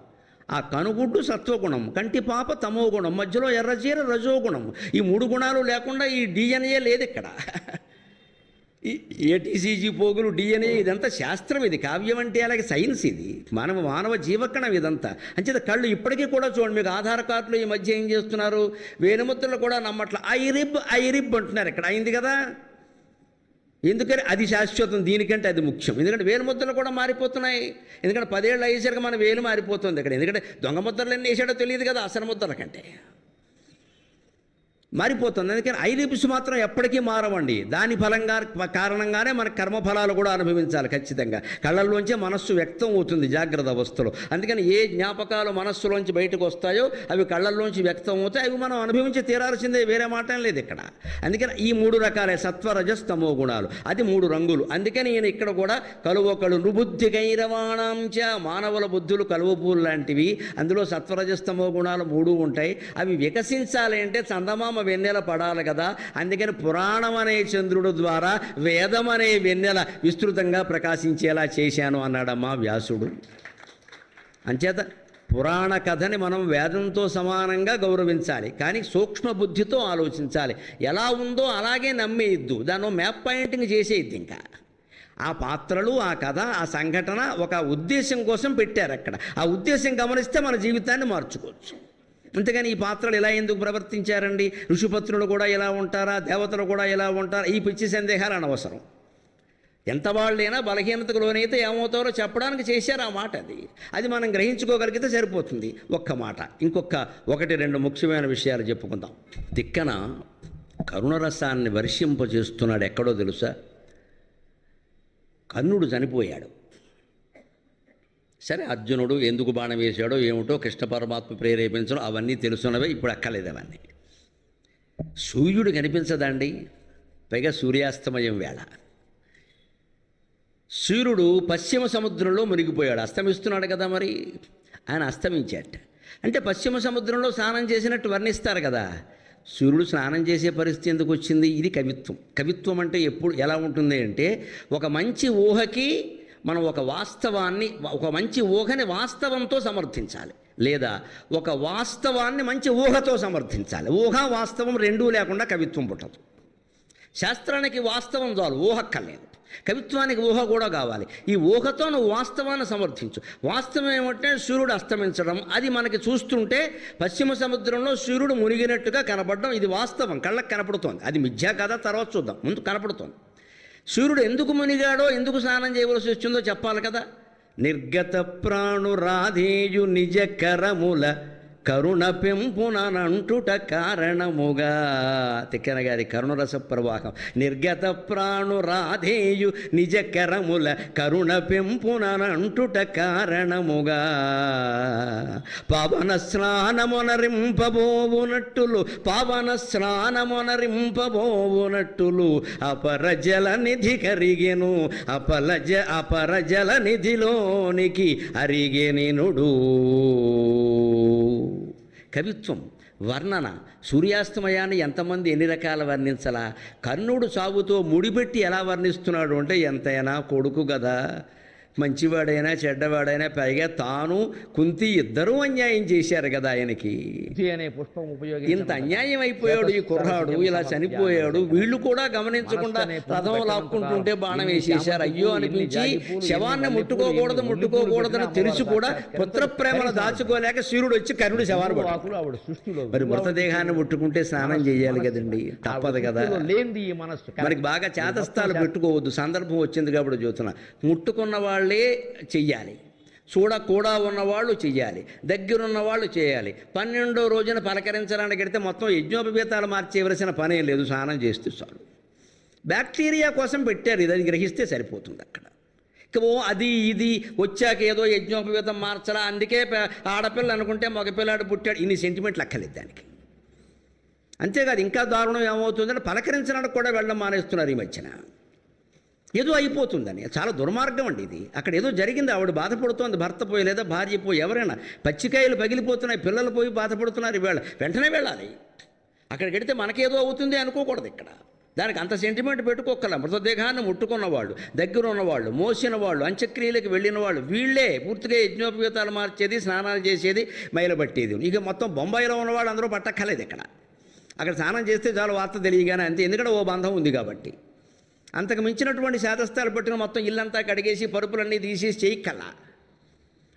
ఆ కనుగుడ్డు సత్వగుణం, కంటి పాప తమో గుణం, మధ్యలో ఎర్రజీర రజోగుణం. ఈ 3 గుణాలు లేకుండా ఈ డిఎన్ఏ లేదు ఇక్కడ. ఈ ఏటీసీజీ పోగులు, డిఎన్ఏ, ఇదంతా శాస్త్రం. ఇది కావ్యం అంటే అలాగే సైన్స్. ఇది మానవ జీవకణం ఇదంతా. అంచేత కళ్ళు ఇప్పటికీ కూడా చూడండి, మీకు ఆధార్ కార్డులో ఈ మధ్య ఏం చేస్తున్నారు, వేలిముద్రలు కూడా నమ్మట్ల ఐరిబ్ అంటున్నారు. ఇక్కడ అయింది కదా. ఎందుకని? అది శాశ్వతం, దీనికంటే అది ముఖ్యం. ఎందుకంటే వేలిముద్రలు కూడా మారిపోతున్నాయి. ఎందుకంటే 10 ఏళ్ళు అయ్యేసరికి మన వేలు మారిపోతుంది ఇక్కడ. ఎందుకంటే దొంగ ముద్రలు ఎన్ని వేసాడో తెలియదు కదా, అసలు ముద్రల కంటే మారిపోతుంది. అందుకని ఐరిబ్స్ మాత్రం ఎప్పటికీ మారవండి. దాని ఫలంగా కారణంగానే మన కర్మఫలాలు కూడా అనుభవించాలి ఖచ్చితంగా. కళ్ళల్లోంచే మనస్సు వ్యక్తం అవుతుంది జాగ్రత్త అవస్థలో. అందుకని ఏ జ్ఞాపకాలు మనస్సులోంచి బయటకు వస్తాయో అవి కళ్ళల్లోంచి వ్యక్తం అవుతాయి. అవి మనం అనుభవించి తీరాల్సిందే, వేరే మాట లేదు ఇక్కడ. అందుకని ఈ 3 రకాలే సత్వరజస్తమో గుణాలు, అది 3 రంగులు. అందుకని ఈయన ఇక్కడ కూడా కలువకలు నుబుద్ధి కైరవాణాంచ. మానవుల బుద్ధులు కలువ పూలు లాంటివి. అందులో సత్వరజస్తమో గుణాలు 3 ఉంటాయి. అవి వికసించాలి అంటే చందమామ వెన్నెల పడాలి కదా. అందుకని పురాణం అనే చంద్రుడు ద్వారా వేదం అనే వెన్నెల విస్తృతంగా ప్రకాశించేలా చేశాను అన్నాడమ్మా వ్యాసుడు. అంచేత పురాణ కథని మనం వేదంతో సమానంగా గౌరవించాలి, కానీ సూక్ష్మ బుద్ధితో ఆలోచించాలి. ఎలా ఉందో అలాగే నమ్మేయద్దు, దాన్ని మ్యాప్ పాయింటింగ్ చేసేయద్దు. ఇంకా ఆ పాత్రలు, ఆ కథ, ఆ సంఘటన ఒక ఉద్దేశం కోసం పెట్టారు అక్కడ. ఆ ఉద్దేశం గమనిస్తే మన జీవితాన్ని మార్చుకోవచ్చు. అంతేగాని ఈ పాత్రలు ఇలా ఎందుకు ప్రవర్తించారండి, ఋషిపత్రులు కూడా ఇలా ఉంటారా, దేవతలు కూడా ఇలా ఉంటారా, ఈ పిచ్చి సందేహాలు అనవసరం. ఎంత వాళ్ళైనా బలహీనతకు లోనైతే ఏమవుతారో చెప్పడానికి చేశారు ఆ మాట. అది మనం గ్రహించుకోగలిగితే సరిపోతుంది. ఒక్క మాట, ఇంకొక 1-2 ముఖ్యమైన విషయాలు చెప్పుకుందాం. తిక్కన కరుణరసాన్ని వర్షింపజేస్తున్నాడు. ఎక్కడో తెలుసా? కర్ణుడు చనిపోయాడు. సరే, అర్జునుడు ఎందుకు బాణం వేశాడో ఏమిటో, కృష్ణ పరమాత్మ ప్రేరేపించడం అవన్నీ తెలుసున్నవే, ఇప్పుడు అక్కర్లేదు అవన్నీ. సూర్యుడు కనిపించదండి, పైగా సూర్యాస్తమయం వేళ. సూర్యుడు పశ్చిమ సముద్రంలో మునిగిపోయాడు, అస్తమిస్తున్నాడు కదా. మరి ఆయన అస్తమించాట అంటే పశ్చిమ సముద్రంలో స్నానం చేసినట్టు వర్ణిస్తారు కదా. సూర్యుడు స్నానం చేసే పరిస్థితి ఎందుకు వచ్చింది? ఇది కవిత్వం. కవిత్వం అంటే ఎప్పుడు ఎలా ఉంటుంది అంటే, ఒక మంచి ఊహకి మనం ఒక వాస్తవాన్ని, ఒక మంచి ఊహని వాస్తవంతో సమర్థించాలి, లేదా ఒక వాస్తవాన్ని మంచి ఊహతో సమర్థించాలి. ఊహ వాస్తవం రెండూ లేకుండా కవిత్వం పుట్టదు. శాస్త్రానికి వాస్తవం చాలు, ఊహక్కర్లేదు. కవిత్వానికి ఊహ కూడా కావాలి. ఈ ఊహతో నువ్వు వాస్తవాన్ని సమర్థించు. వాస్తవం ఏమంటే సూర్యుడు అస్తమించడం, అది మనకి చూస్తుంటే పశ్చిమ సముద్రంలో సూర్యుడు మునిగినట్టుగా కనపడడం, ఇది వాస్తవం, కళ్ళకు కనపడుతోంది. అది మిథ్యా కదా, తర్వాత చూద్దాం, ముందు కనపడుతోంది. సూర్యుడు ఎందుకు మునిగాడో, ఎందుకు స్నానం చేయవలసి వచ్చిందో చెప్పాలి కదా. నిర్గత ప్రాణురాధేయు నిజ కరముల కరుణ పెంపునంటుట కారణముగా. తిక్కన గారి కరుణరస ప్రవాహం. నిర్గత ప్రాణురాధేయు నిజ కరముల కరుణ పెంపునంటుట కారణముగా. పవన స్నానమునరింపబోవునట్టులు, పవన స్నానమునరింపబోవునట్టులు అపరజల నిధి కరిగెను, అపరజల నిధిలోనికి అరిగెనినుడు. కవిత్వం, వర్ణన. సూర్యాస్తమయాన్ని ఎంతమంది ఎన్ని రకాల వర్ణించలా. కర్ణుడు సాగుతో ముడిపెట్టి ఎలా వర్ణిస్తున్నాడు అంటే, ఎంతైనా కొడుకు కదా, మంచివాడైనా చెడ్డవాడైనా, పైగా తాను కుంతి ఇద్దరూ అన్యాయం చేశారు కదా ఆయనకి. ఇంత అన్యాయం అయిపోయాడు ఈ కుర్రాడు, ఇలా చనిపోయాడు. వీళ్ళు కూడా గమనించకుండా రథం లాక్కుంటుంటే బాణం వేసేశారు. అయ్యో అనిపించి శవాన్ని ముట్టుకోకూడదని తెలిసి కూడా పుత్రప్రేమను దాచుకోలేక సూర్యుడు వచ్చి కర్ణుడు శవాన్ని పట్టాడు. మరి మృతదేహాన్ని ముట్టుకుంటే స్నానం చేయాలి కదండి, తప్పదు కదా. మనకి బాగా చేతస్థాలు పెట్టుకోవద్దు, సందర్భం వచ్చింది కాబట్టి చూస్తున్నా. ముట్టుకున్న వాళ్ళే చెయ్యాలి, చూడకూడా ఉన్నవాళ్ళు చెయ్యాలి, దగ్గరున్న వాళ్ళు చేయాలి. 12వ రోజున పలకరించడానికి వెడితే మొత్తం యజ్ఞోపవీతాలు మార్చేయవలసిన పనే లేదు, స్నానం చేస్తే చాలు. బ్యాక్టీరియా కోసం పెట్టారు, ఇది గ్రహిస్తే సరిపోతుంది. అక్కడ అది ఇది వచ్చాక ఏదో యజ్ఞోపవీతం మార్చరా, అందుకే ఆడపిల్ల అనుకుంటే మగపిల్లాడు పుట్టాడు, ఇన్ని సెంటిమెంట్లు అక్కర్లేదు దానికి. అంతేకాదు, ఇంకా దారుణం ఏమవుతుందంటే పలకరించడానికి కూడా వెళ్ళడం మానేస్తున్నారు ఈ మధ్యన. ఏదో అయిపోతుందని, చాలా దుర్మార్గం అండి ఇది. అక్కడ ఏదో జరిగింది, ఆవిడ బాధపడుతోంది, భర్త పోయి లేదా భార్య పోయి, ఎవరైనా పచ్చికాయలు పగిలిపోతున్నాయి, పిల్లలు పోయి బాధపడుతున్నారు. ఈవేళ వెంటనే వెళ్ళాలి. అక్కడికి వెడితే మనకేదో అవుతుంది అనుకోకూడదు. ఇక్కడ దానికి అంత సెంటిమెంట్ పెట్టుకోకల. మృతదేహాన్ని ముట్టుకున్నవాళ్ళు, దగ్గర ఉన్నవాళ్ళు, మోసిన వాళ్ళు, అంత్యక్రియలకు వెళ్ళిన వాళ్ళు, వీళ్ళే పూర్తిగా యజ్ఞోపవీతాలు మార్చేది, స్నానాలు చేసేది, మైలబట్టేది. ఇక మొత్తం బొంబాయిలో ఉన్నవాళ్ళు అందరూ పట్టక్కర్లేదు. అక్కడ స్నానం చేస్తే చాలు, వార్త తెలియగానే అంతే. ఎందుకంటే ఓ బంధం ఉంది కాబట్టి. అంతకు మించినటువంటి శాతస్థాలు పెట్టుకుని మొత్తం ఇల్లంతా కడిగేసి పరుపులన్నీ తీసేసి చేయక్కల్లా.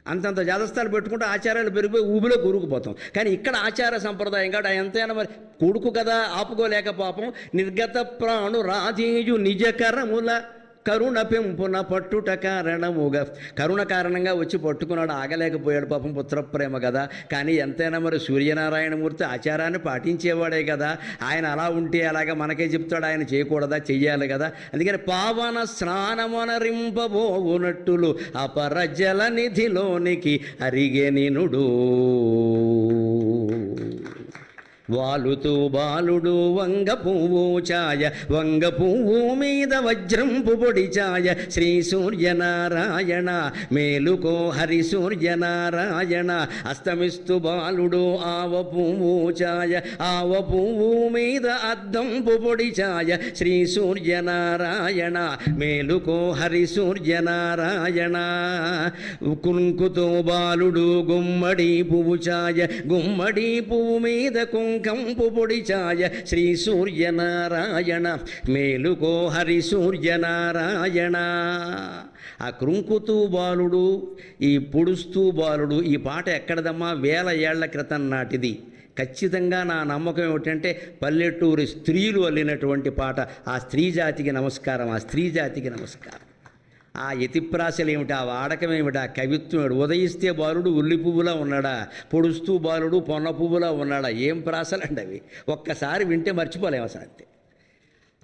అంతంత జాతస్థాలు పెట్టుకుంటే ఆచారాలు పెరిగిపోయి ఊబిలో కూరుకుపోతాం. కానీ ఇక్కడ ఆచార సంప్రదాయం కాబట్టి ఎంతైనా మరి కొడుకు కదా, ఆపుకోలేక పాపం. నిర్గత ప్రాణు రాజేయు నిజకరముల కరుణ పెంపున పట్టుట కారణముగా. కరుణ కారణంగా వచ్చి పట్టుకున్నాడు, ఆగలేకపోయాడు పాపం, పుత్రప్రేమ కదా. కానీ ఎంతైనా మరి సూర్యనారాయణమూర్తి ఆచారాన్ని పాటించేవాడే కదా. ఆయన అలా ఉంటే అలాగా మనకే చెప్తాడు, ఆయన చేయకూడదా, చెయ్యాలి కదా. అందుకని పావన స్నానమునరింపబోవునట్టులు అపరజల నిధిలోనికి అరిగెనినుడు. వాలుతూ బాలుడు వంగ పువ్వు ఛాయ, వంగ పువ్వు మీద వజ్రంపు పొడి ఛాయ. శ్రీ సూర్యనారాయణ మేలుకో హరి సూర్యనారాయణ. అస్తమిస్తూ బాలుడు ఆవ పువ్వు ఛాయ, ఆవ పువ్వు మీద అద్దంపు పొడి ఛాయ. శ్రీ సూర్యనారాయణ మేలుకో హరి సూర్యనారాయణ. కుంకుతో బాలుడు గుమ్మడి పువ్వు ఛాయ, గుమ్మడి పువ్వు మీద కంపు పొడి ఛాయ. శ్రీ సూర్యనారాయణ మేలుకో హరి సూర్యనారాయణ. ఆ కృంకుతూ బాలుడు, ఈ పొడుస్తూ బాలుడు, ఈ పాట ఎక్కడదమ్మా, 1000 ఏళ్ల క్రితం నాటిది. ఖచ్చితంగా నా నమ్మకం ఏమిటంటే పల్లెటూరి స్త్రీలు అల్లినటువంటి పాట. ఆ స్త్రీ జాతికి నమస్కారం, ఆ స్త్రీ జాతికి నమస్కారం. ఆ యతిప్రాసలు ఏమిటి, ఆ వాడకం ఏమిటి, ఆ కవిత్వం ఏమిటి. ఉదయిస్తే బాలుడు ఉల్లి పువ్వులా ఉన్నాడా, పొడుస్తూ బాలుడు పొన్న పువ్వులా ఉన్నాడా, ఏం ప్రాసలండి అవి. ఒక్కసారి వింటే మర్చిపోలేము అసలు. అంతే.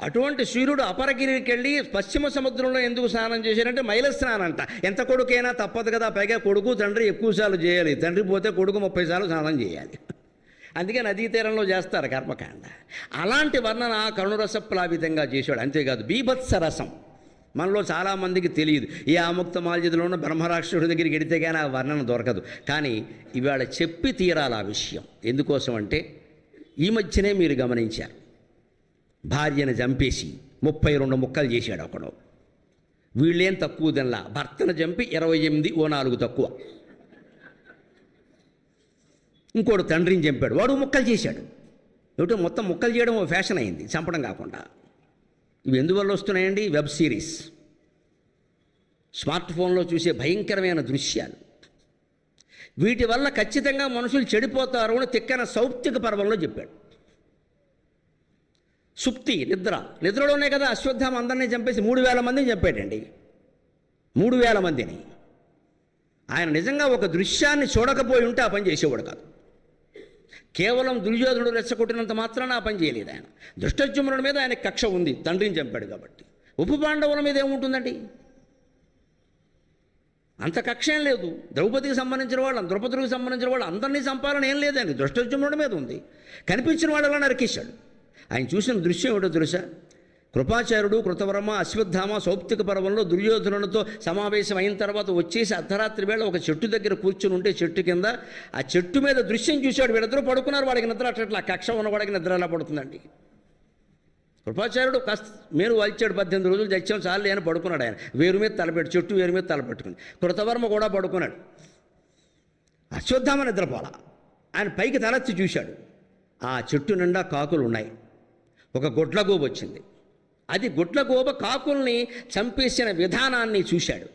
అటువంటి సూర్యుడు అపరగిరికి వెళ్ళి పశ్చిమ సముద్రంలో ఎందుకు స్నానం చేశారంటే మైల స్నానం అంట. ఎంత కొడుకైనా తప్పదు కదా, పైగా కొడుకు తండ్రి ఎక్కువసార్లు చేయాలి. తండ్రి పోతే కొడుకు 30 సార్లు స్నానం చేయాలి. అందుకే నదీ తీరంలో చేస్తారు కర్మకాండ. అలాంటి వర్ణన కరుణరస ప్లావితంగా చేశాడు. అంతేకాదు బీభత్సరసం మనలో చాలామందికి తెలియదు. ఈ ఆముక్త మాల్యదలో ఉన్న బ్రహ్మరాక్షసుడి దగ్గరికి వెడితే కానీ ఆ వర్ణన దొరకదు. కానీ ఇవాళ చెప్పి తీరాలి ఆ విషయం. ఎందుకోసం అంటే ఈ మధ్యనే మీరు గమనించారు, భార్యను చంపేసి 32 ముక్కలు చేశాడు ఒకడు. వీళ్ళేం తక్కువ తినలా, భర్తను చంపి 28 ఓ 4 తక్కువ. ఇంకోడు తండ్రిని చంపాడు, వాడు ముక్కలు చేశాడు. ఏమిటో మొత్తం ముక్కలు చేయడం ఓ ఫ్యాషన్ అయింది, చంపడం కాకుండా. ఇవి ఎందువల్ల వస్తున్నాయండి? వెబ్ సిరీస్, స్మార్ట్ ఫోన్లో చూసే భయంకరమైన దృశ్యాలు. వీటి వల్ల ఖచ్చితంగా మనుషులు చెడిపోతారు అని తిక్కన సౌప్తిక పర్వంలో చెప్పాడు. సుప్తి, నిద్రలోనే కదా అశ్వత్థామ అందరినీ చంపేసి 3000 మందిని చంపాడండి. 3000 మందిని. ఆయన నిజంగా ఒక దృశ్యాన్ని చూడకపోయి ఉంటే ఆ పని చేసేవాడు కాదు. కేవలం దుర్యోధనుడు రెచ్చగొట్టినంత మాత్రాన ఆ పని చేయలేదు ఆయన. ధృష్టద్యుమ్నుడి మీద ఆయన కక్ష ఉంది, తండ్రిని చంపాడు కాబట్టి. ఉపపాండవుల మీద ఏముంటుందండి? అంత కక్ష ఏం లేదు. ద్రౌపదికి సంబంధించిన వాళ్ళు, ద్రౌపదికి సంబంధించిన వాళ్ళు అందరినీ చంపాలని ఏం లేదండి. ధృష్టద్యుమ్నుడి మీద ఉంది. కనిపించిన వాళ్ళలా నరికేశాడు. ఆయన చూసిన దృశ్యం ఏమిటో తెలుసా? కృపాచార్యుడు, కృతవర్మ, అశ్వత్థామ సౌప్తిక పర్వంలో దుర్యోధనులతో సమావేశం అయిన తర్వాత వచ్చేసి అర్ధరాత్రి వేళ ఒక చెట్టు దగ్గర కూర్చుని ఉంటే, చెట్టు కింద ఆ చెట్టు మీద దృశ్యం చూశాడు. వీళ్ళిద్దరూ పడుకున్నారు, వాడికి నిద్ర అట్లా. కక్ష ఉన్నవాడికి నిద్ర ఎలా పడుతుందండి? కృపాచార్యుడు కాస్త మేలు వాల్చాడు, 18 రోజులు చచ్చాం చాలు అని పడుకున్నాడు. ఆయన వేరు మీద తలపెట్టి, చెట్టు వేరు మీద తలపెట్టుకుని. కృతవర్మ కూడా పడుకున్నాడు. అశ్వత్థామ నిద్రపోల. ఆయన పైకి తలెత్తి చూశాడు. ఆ చెట్టు నిండా కాకులు ఉన్నాయి. ఒక గుడ్లగూబ వచ్చింది. అది గుడ్లగూబ కాకుల్ని చంపేసిన విధానాన్ని చూశాడు.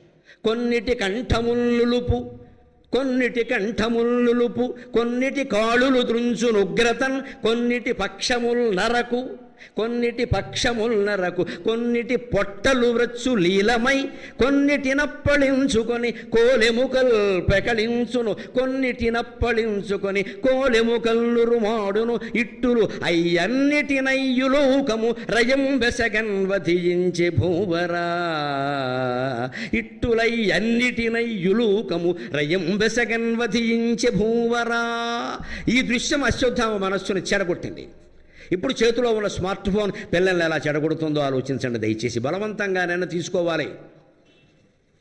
కొన్నిటి కంఠముల్లులుపు, కొన్నిటి కంఠముల్లులుపు, కొన్నిటి కాళులు దృంచునుగ్రతన్, కొన్నిటి పక్షముల్ నరకు, కొన్నిటి పక్షముల్ నరకు, కొన్నిటి పొట్టలు వ్రచ్చు లీలమై, కొన్నిటినప్పళించుకొని కోలెముకల్ పెకళించును, కొన్నిటినప్పళించుకొని కోలెముకల్లు రుమాడును, ఇట్టులు అయ్యన్నిటినయ్యులోకము రయం బెసగన్ వధించి భూవరా, ఇట్టులయ్యన్నిటినయ్యులోకము రయం బెసగన్ వధించి భూవరా. ఈ దృశ్యం అశ్వత్థామ మనస్సును చెడగొట్టింది. ఇప్పుడు చేతిలో ఉన్న స్మార్ట్ ఫోన్ పిల్లల్ని ఎలా చెడగొడుతుందో ఆలోచించండి దయచేసి. బలవంతంగానైనా తీసుకోవాలి.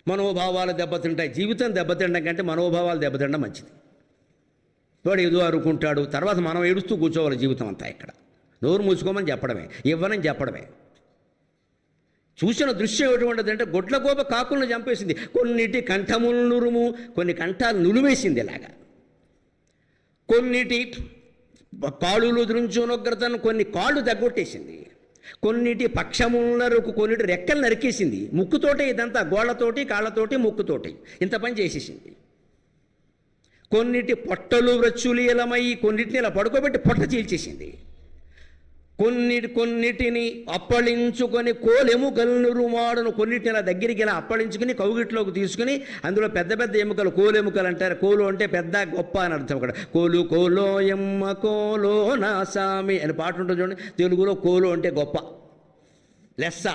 మనోభావాలు దెబ్బతింటాయి. జీవితం దెబ్బతిండడం కంటే మనోభావాలు దెబ్బతిండడం మంచిది. వాడు ఏదో అరుకుంటాడు, తర్వాత మనం ఏడుస్తూ కూర్చోవాలి జీవితం అంతా. ఇక్కడ నోరు మూసుకోమని చెప్పడమే, ఇవ్వనని చెప్పడమే. చూసిన దృశ్యం ఎటువంటిది అంటే, గొడ్లగూబ కాకులను చంపేసింది. కొన్నిటి కంఠములు నురుము, కొన్ని కంఠాలు నులివేసింది ఇలాగా. కొన్నిటి కాళ్ళులు దృంచునొగ్రతను, కొన్ని కాళ్ళు తగ్గొట్టేసింది. కొన్నిటి పక్షములకు, కొన్నిటి రెక్కలు నరికేసింది. ముక్కుతోటే ఇదంతా, గోళ్లతోటి, కాళ్ళతోటి, ముక్కుతోటి ఇంత పని చేసేసింది. కొన్నిటి పొట్టలు వ్రచ్చులీలమై, కొన్నిటిని ఇలా పడుకోబెట్టి పొట్ట చీల్చేసింది. కొన్నిటిని అప్పళించుకొని కోలెముకలను రుమాడును, కొన్నిటిని ఇలా దగ్గరికి ఇలా అప్పళించుకుని కౌగిట్లోకి తీసుకుని అందులో పెద్ద పెద్ద ఎముకలు, కోలెముకలు అంటారు. కోలు అంటే పెద్ద, గొప్ప అని అర్థం. అక్కడ కోలు కోలో ఎమ్మ కోలో నా సామి అని పాట ఉంటుంది చూడండి. తెలుగులో కోలు అంటే గొప్ప, లెస్స,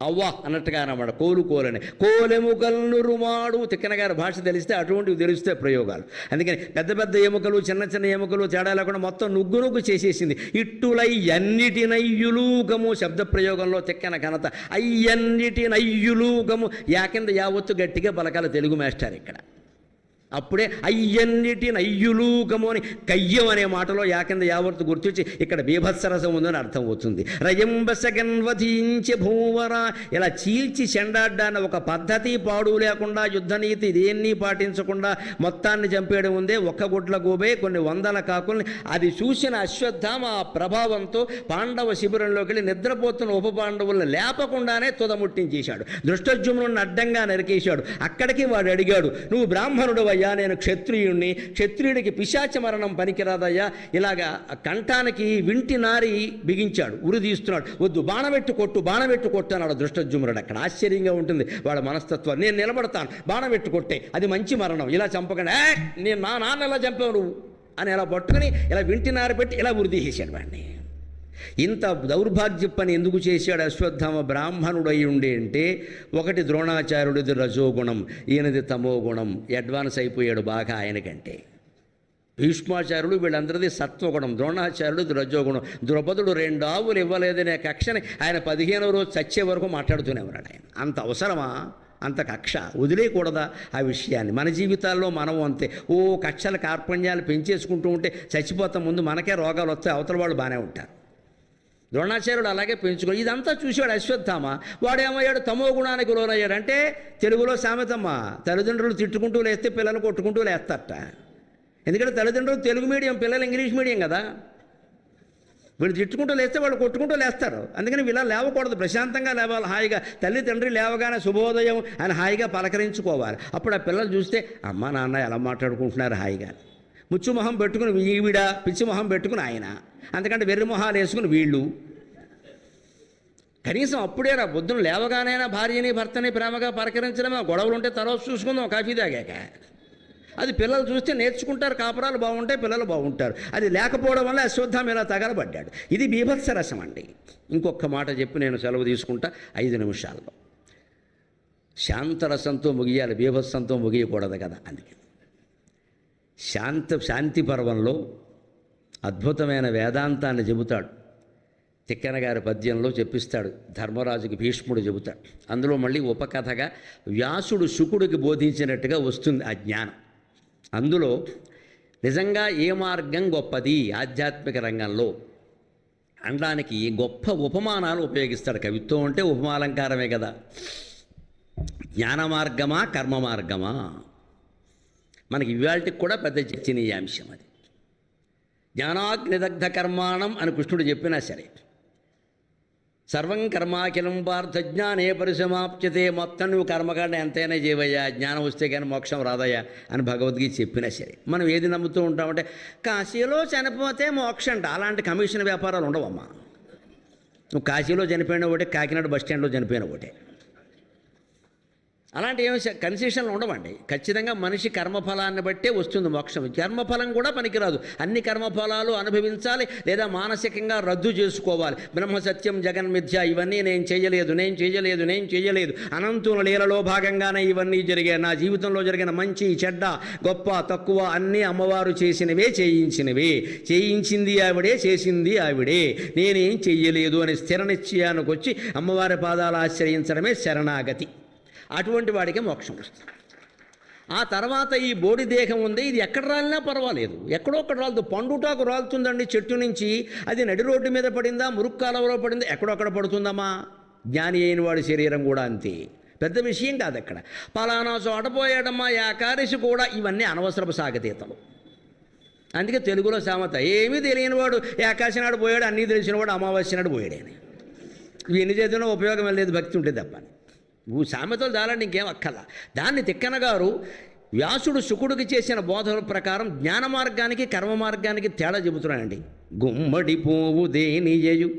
అవ్వ అన్నట్టుగా అన్నమాట. కోలని కోలెముకలను రుమాడు. తిక్కన గారి భాష తెలిస్తే అటువంటివి తెలిస్తే ప్రయోగాలు. అందుకని పెద్ద పెద్ద ఎముకలు, చిన్న చిన్న ఎముకలు తేడా లేకుండా మొత్తం నుగ్గు చేసేసింది. ఇట్టులై అన్నిటినయ్యులూకము, శబ్ద ప్రయోగంలో తిక్కన ఘనత. అయ్యన్నిటినయ్యులూకము, యాకింద యావత్తు గట్టిగా పలకాల తెలుగు మాస్టర్ ఇక్కడ. అప్పుడే అయ్యన్నిటినయ్యులూకము అని కయ్యం అనే మాటలో యాకింద యావత్తు గుర్తించి ఇక్కడ బీభత్సరసం ఉందని అర్థం అవుతుంది. రయంబసగన్ వధించి భూవరా, ఇలా చీల్చి చెండాడ్డాన్న ఒక పద్ధతి పాడు లేకుండా, యుద్ధనీతి దేన్ని పాటించకుండా మొత్తాన్ని చంపేయడం ఉందే. ఒక్క గుడ్లగూబే కొన్ని 100 కాకుల్ని. అది చూసిన అశ్వత్థామ ఆ ప్రభావంతో పాండవ శిబిరంలోకి వెళ్ళి నిద్రపోతున్న ఉప పాండవులను లేపకుండానే తుదముట్టించేశాడు. ధృష్టద్యుమ్నుడిని అడ్డంగా నరికేశాడు. అక్కడికి వాడు అడిగాడు, నువ్వు బ్రాహ్మణుడు అయ్యా, నేను క్షత్రియుణ్ణి, క్షత్రియుడికి పిశాచ మరణం పనికిరాదయ్యా. ఇలాగా కంఠానికి వింటి నారి బిగించాడు, ఉరి తీస్తున్నాడు. వద్దు, బాణమెట్టు కొట్టు అన్నాడు ధృష్టద్యుమ్నుడు. అక్కడ ఆశ్చర్యంగా ఉంటుంది వాళ్ళ మనస్తత్వం. నేను నిలబడతాను, బాణమెట్టు కొట్టే, అది మంచి మరణం, ఇలా చంపకండి. నేను నా నాన్న ఎలా చంపావు నువ్వు అని ఇలా పట్టుకుని ఇలా వింటి నారి పెట్టి ఇలా ఉరి తీసేశాడు వాడిని. ఇంత దౌర్భాగ్య పని ఎందుకు చేశాడు అశ్వత్థామ? బ్రాహ్మణుడు అయి ఉండే అంటే, ఒకటి ద్రోణాచార్యుడిది రజోగుణం, ఈయనది తమోగుణం. అడ్వాన్స్ అయిపోయాడు బాగా ఆయనకంటే. భీష్మాచార్యుడు వీళ్ళందరిది సత్వగుణం, ద్రోణాచార్యుడు రజోగుణం. ద్రౌపదుడు 2 ఆవులు ఇవ్వలేదనే కక్షని ఆయన 15వ రోజు చచ్చే వరకు మాట్లాడుతూనే ఉన్నాడు. ఆయన అంత అవసరమా? అంత కక్ష వదిలేయకూడదా ఆ విషయాన్ని? మన జీవితాల్లో మనం అంతే. కక్షల కార్పణ్యాలు పెంచేసుకుంటూ ఉంటే చచ్చిపోతాం, ముందు మనకే రోగాలు వస్తాయి, అవతల వాళ్ళు బాగానే ఉంటారు. ద్రోణాచార్యుడు అలాగే పెంచుకో. ఇదంతా చూసేవాడు అశ్వత్థామ. వాడేమయ్యాడు? తమో గుణానికి లోనయ్యాడు. అంటే తెలుగులో సామెతమ్మ, తల్లిదండ్రులు తిట్టుకుంటూ లేస్తే పిల్లలు కొట్టుకుంటూ లేస్తారట. ఎందుకంటే తల్లిదండ్రులు తెలుగు మీడియం, పిల్లలు ఇంగ్లీష్ మీడియం కదా. వీళ్ళు తిట్టుకుంటూ లేస్తే వాళ్ళు కొట్టుకుంటూ లేస్తారు. అందుకని వీళ్ళ లేవకూడదు, ప్రశాంతంగా లేవాలి, హాయిగా. తల్లి తండ్రి లేవగానే శుభోదయం అని హాయిగా పలకరించుకోవాలి. అప్పుడు ఆ పిల్లలు చూస్తే అమ్మ నాన్న ఎలా మాట్లాడుకుంటున్నారు హాయిగా. ముచ్చు మొహం పెట్టుకుని ఈవిడ, పిచ్చి మొహం పెట్టుకుని ఆయన, అందుకంటే వెర్రి మొహాలు వేసుకుని వీళ్ళు. కనీసం అప్పుడేరా పొద్దున లేవగానైనా భార్యని భర్తని ప్రేమగా పలకరించడమే. గొడవలు ఉంటే తర్వాత చూసుకుందాం కాఫీ తాగాక. అది పిల్లలు చూస్తే నేర్చుకుంటారు, కాపురాలు బాగుంటాయి, పిల్లలు బాగుంటారు. అది లేకపోవడం వల్ల అశ్వత్థామ ఇలా తగలబడ్డాడు. ఇది బీభత్సరసం అండి. ఇంకొక మాట చెప్పి నేను సెలవు తీసుకుంటా 5 నిమిషాల్లో. శాంతరసంతో ముగియాలి, బీభత్సంతో ముగియకూడదు కదా. అందుకే శాంతి పర్వంలో అద్భుతమైన వేదాంతాన్ని చెబుతాడు. తిక్కన గారి పద్యంలో చెప్పిస్తాడు. ధర్మరాజుకి భీష్ముడు చెబుతాడు. అందులో మళ్ళీ ఉపకథగా వ్యాసుడు శుకుడికి బోధించినట్టుగా వస్తుంది ఆ జ్ఞానం. అందులో నిజంగా ఏ మార్గం గొప్పది ఆధ్యాత్మిక రంగంలో అనడానికి గొప్ప ఉపమానాలు ఉపయోగిస్తాడు. కవిత్వం అంటే ఉపమాలంకారమే కదా. జ్ఞాన మార్గమా కర్మ మార్గమా? మనకి ఇవాళకి కూడా పెద్ద చర్చనీయాంశం అది. జ్ఞానాగ్నిదగ్ధ కర్మాణం అని కృష్ణుడు చెప్పినా సరే, సర్వం కర్మాఖిలం పార్థ జ్ఞానే పరిసమాప్యతే, మొత్తం నువ్వు కర్మకాండ ఎంతైనా చేయవయ్యా, జ్ఞానం వస్తే కానీ మోక్షం రాదయ్యా అని భగవద్గీత చెప్పినా సరే, మనం ఏది నమ్ముతూ ఉంటామంటే కాశీలో చనిపోతే మోక్షం అంట. అలాంటి కమిషన్ వ్యాపారాలు ఉండవమ్మా. నువ్వు కాశీలో చనిపోయిన ఒకటే, కాకినాడ బస్ స్టాండ్లో చనిపోయిన ఒకటే. అలాంటి ఏమి కన్సెషన్లు ఉండవండి. ఖచ్చితంగా మనిషి కర్మఫలాన్ని బట్టే వస్తుంది మోక్షం. కర్మఫలం కూడా పనికిరాదు. అన్ని కర్మఫలాలు అనుభవించాలి, లేదా మానసికంగా రద్దు చేసుకోవాలి. బ్రహ్మసత్యం జగన్మిథ్య ఇవన్నీ నేను చేయలేదు, అనంతుల లీలలో భాగంగానే ఇవన్నీ జరిగాయి. నా జీవితంలో జరిగిన మంచి చెడ్డ గొప్ప తక్కువ అన్నీ అమ్మవారు చేసినవే, చేయించింది ఆవిడే, చేసింది ఆవిడే, నేనేం చెయ్యలేదు అని స్థిర నిశ్చయానికి వచ్చి అమ్మవారి పాదాలు ఆశ్రయించడమే శరణాగతి. అటువంటి వాడికే మోక్షం వస్తుంది. ఆ తర్వాత ఈ బోడి దేహం ఉంది, ఇది ఎక్కడ రాలినా పర్వాలేదు, ఎక్కడో ఒక్కడ రాలుతుంది. పండుటాకు రాలుతుందండి చెట్టు నుంచి, అది నడి రోడ్డు మీద పడిందా, మురుక్కాలవలో పడిందా, ఎక్కడొక్కడ పడుతుందమ్మా. జ్ఞాని అయిన వాడి శరీరం కూడా అంతే, పెద్ద విషయం కాదు. అక్కడ పలానా చోట పోయాడమ్మా ఏకాదశి కూడా, ఇవన్నీ అనవసరపు సాగతీతలు. అందుకే తెలుగులో సామెత, ఏమీ తెలియనివాడు ఏకాదశి నాడు పోయాడు, అన్నీ తెలిసినవాడు అమావాస్య నాడు పోయాడని. ఇవి ఎన్ని చేతిలో ఉపయోగం లేదు, భక్తి ఉంటే తప్ప. సామెతలు చాలండి, ఇంకేం అక్కల. దాన్ని తిక్కన గారు వ్యాసుడు శుకుడికి చేసిన బోధన ప్రకారం జ్ఞాన మార్గానికి కర్మ మార్గానికి తేడా చెబుతున్నాయండి. గుమ్మడి పువ్వు దేనియు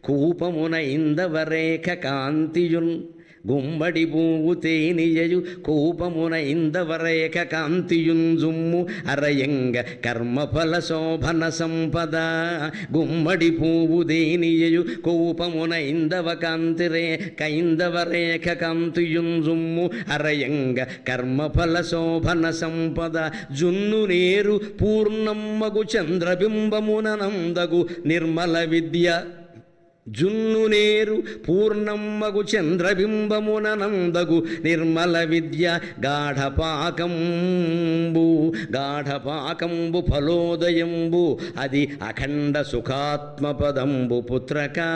కూపమున ఇందవరేఖ కాంతియున్, గుమ్మడి పువ్వు తేనియు కూపమున ఇందవరేఖ కాంతియున్, జుమ్ము అరయంగ కర్మఫల శోభన సంపద. గుమ్మడి పువ్వు దేనియు కూపమున ఇందవ కాంతిరే కైందవరేఖ కాంతియున్, జుమ్ము అరయంగ కర్మఫల శోభన సంపద. జున్ను నేరు పూర్ణమ్మగు చంద్రబింబమున నందగు నిర్మల విద్య, జున్ను నేరు పూర్ణమ్మగు చంద్రబింబమున నందగు నిర్మల విద్య. గాఢపాకంబు ఫలోదయంబు, అది అఖండ సుఖాత్మపదంబు పుత్రకా.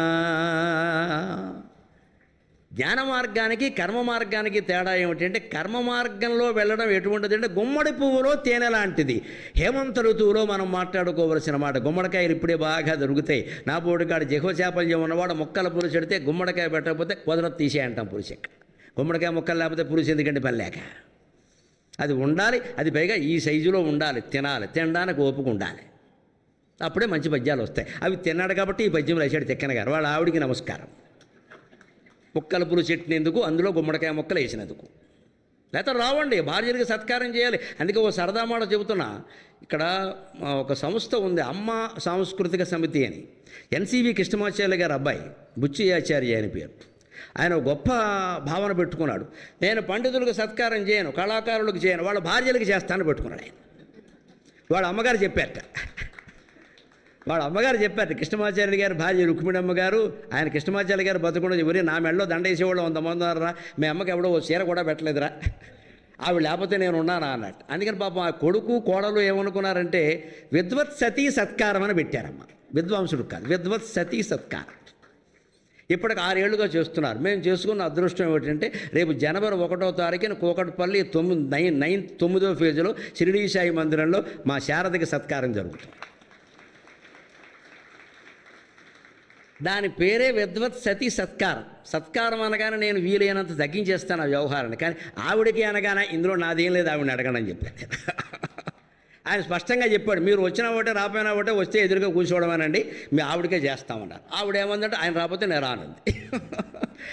జ్ఞాన మార్గానికి కర్మ మార్గానికి తేడా ఏమిటంటే, కర్మ మార్గంలో వెళ్ళడం ఎటువంటిది అంటే గుమ్మడి పువ్వులో తేనె లాంటిది. హేమంత ఋతువులో మనం మాట్లాడుకోవలసిన మాట. గుమ్మడికాయలు ఇప్పుడే బాగా దొరుకుతాయి. నా బోడికాడు జిహ్వ చాపల్యం ఉన్నవాడు ముక్కల పులుసు పెడితే గుమ్మడికాయ పెట్టకపోతే కుదరదు తీసేయంటాం పులుసెక్క. గుమ్మడికాయ ముక్కలు లేకపోతే పులుసు ఎందుకంటే పనిలేక. అది ఉండాలి, అది పైగా ఈ సైజులో ఉండాలి, తినాలి, తినడానికి ఓపిక ఉండాలి, అప్పుడే మంచి పద్యాలు వస్తాయి. అవి తిన్నాడు కాబట్టి ఈ పద్యం రాశాడు తిక్కన గారు. వాళ్ళ ఆవిడికి నమస్కారం. ముక్కల పులుసు చెట్టినందుకు, అందులో గుమ్మడికాయ ముక్కలు వేసినందుకు. లేకపోతే రావండి, భార్యలకు సత్కారం చేయాలి. అందుకే ఓ సరదా మాట చెబుతున్నా. ఇక్కడ ఒక సంస్థ ఉంది, అమ్మ సాంస్కృతిక సమితి అని. ఎన్సీవి కృష్ణమాచార్య గారు అబ్బాయి, బుచ్చి ఆచార్య అని పేరు. ఆయన గొప్ప భావన పెట్టుకున్నాడు. నేను పండితులకు సత్కారం చేయను, కళాకారులకు చేయను, వాళ్ళ భార్యలకు చేస్తాను పెట్టుకున్నాడు ఆయన. వాళ్ళ అమ్మగారు చెప్పారట, వాళ్ళ అమ్మగారు చెప్పారు, కృష్ణమాచార్య గారి భార్య రుక్మిణమ్మ గారు, ఆయన కృష్ణమాచార్య గారు బతుకుండా ఎవరి నా మెడలో దండ వేసేవాళ్ళు 100 మంది ఉన్నారా, మీ అమ్మకి ఎవడో చీర కూడా పెట్టలేదురా, ఆవిడ లేకపోతే నేను ఉన్నానా అన్నట్టు. అందుకని పాపం ఆ కొడుకు కోడలు ఏమనుకున్నారంటే విద్వత్ సతీ సత్కారం అని పెట్టారమ్మ. విద్వాంసుడు కాదు, విద్వత్ సతీ సత్కారం. ఇప్పటికి 6 ఏళ్లుగా చేస్తున్నారు. మేము చేసుకున్న అదృష్టం ఏమిటంటే రేపు జనవరి 1వ తారీఖున కూకట్పల్లి 9వ ఫేజ్లో షిరిడీ సాయి మందిరంలో మా శారదకి సత్కారం జరుగుతుంది. దాని పేరే విద్వత్ సతీ సత్కారం. సత్కారం అనగానే నేను వీలైనంత తగ్గించేస్తాను ఆ వ్యవహారాన్ని, కానీ ఆవిడకి అనగానే ఇందులో నాదేం లేదు, ఆవిడని అడగనని చెప్పాను. ఆయన స్పష్టంగా చెప్పాడు, మీరు వచ్చినా ఒకటే రాపోయినా ఒకటే, వస్తే ఎదురుగా కూర్చోవడమేనండి, మీ ఆవిడకే చేస్తామన్నారు. ఆవిడ ఏమందంటే ఆయన రాకపోతే నేను రానంది.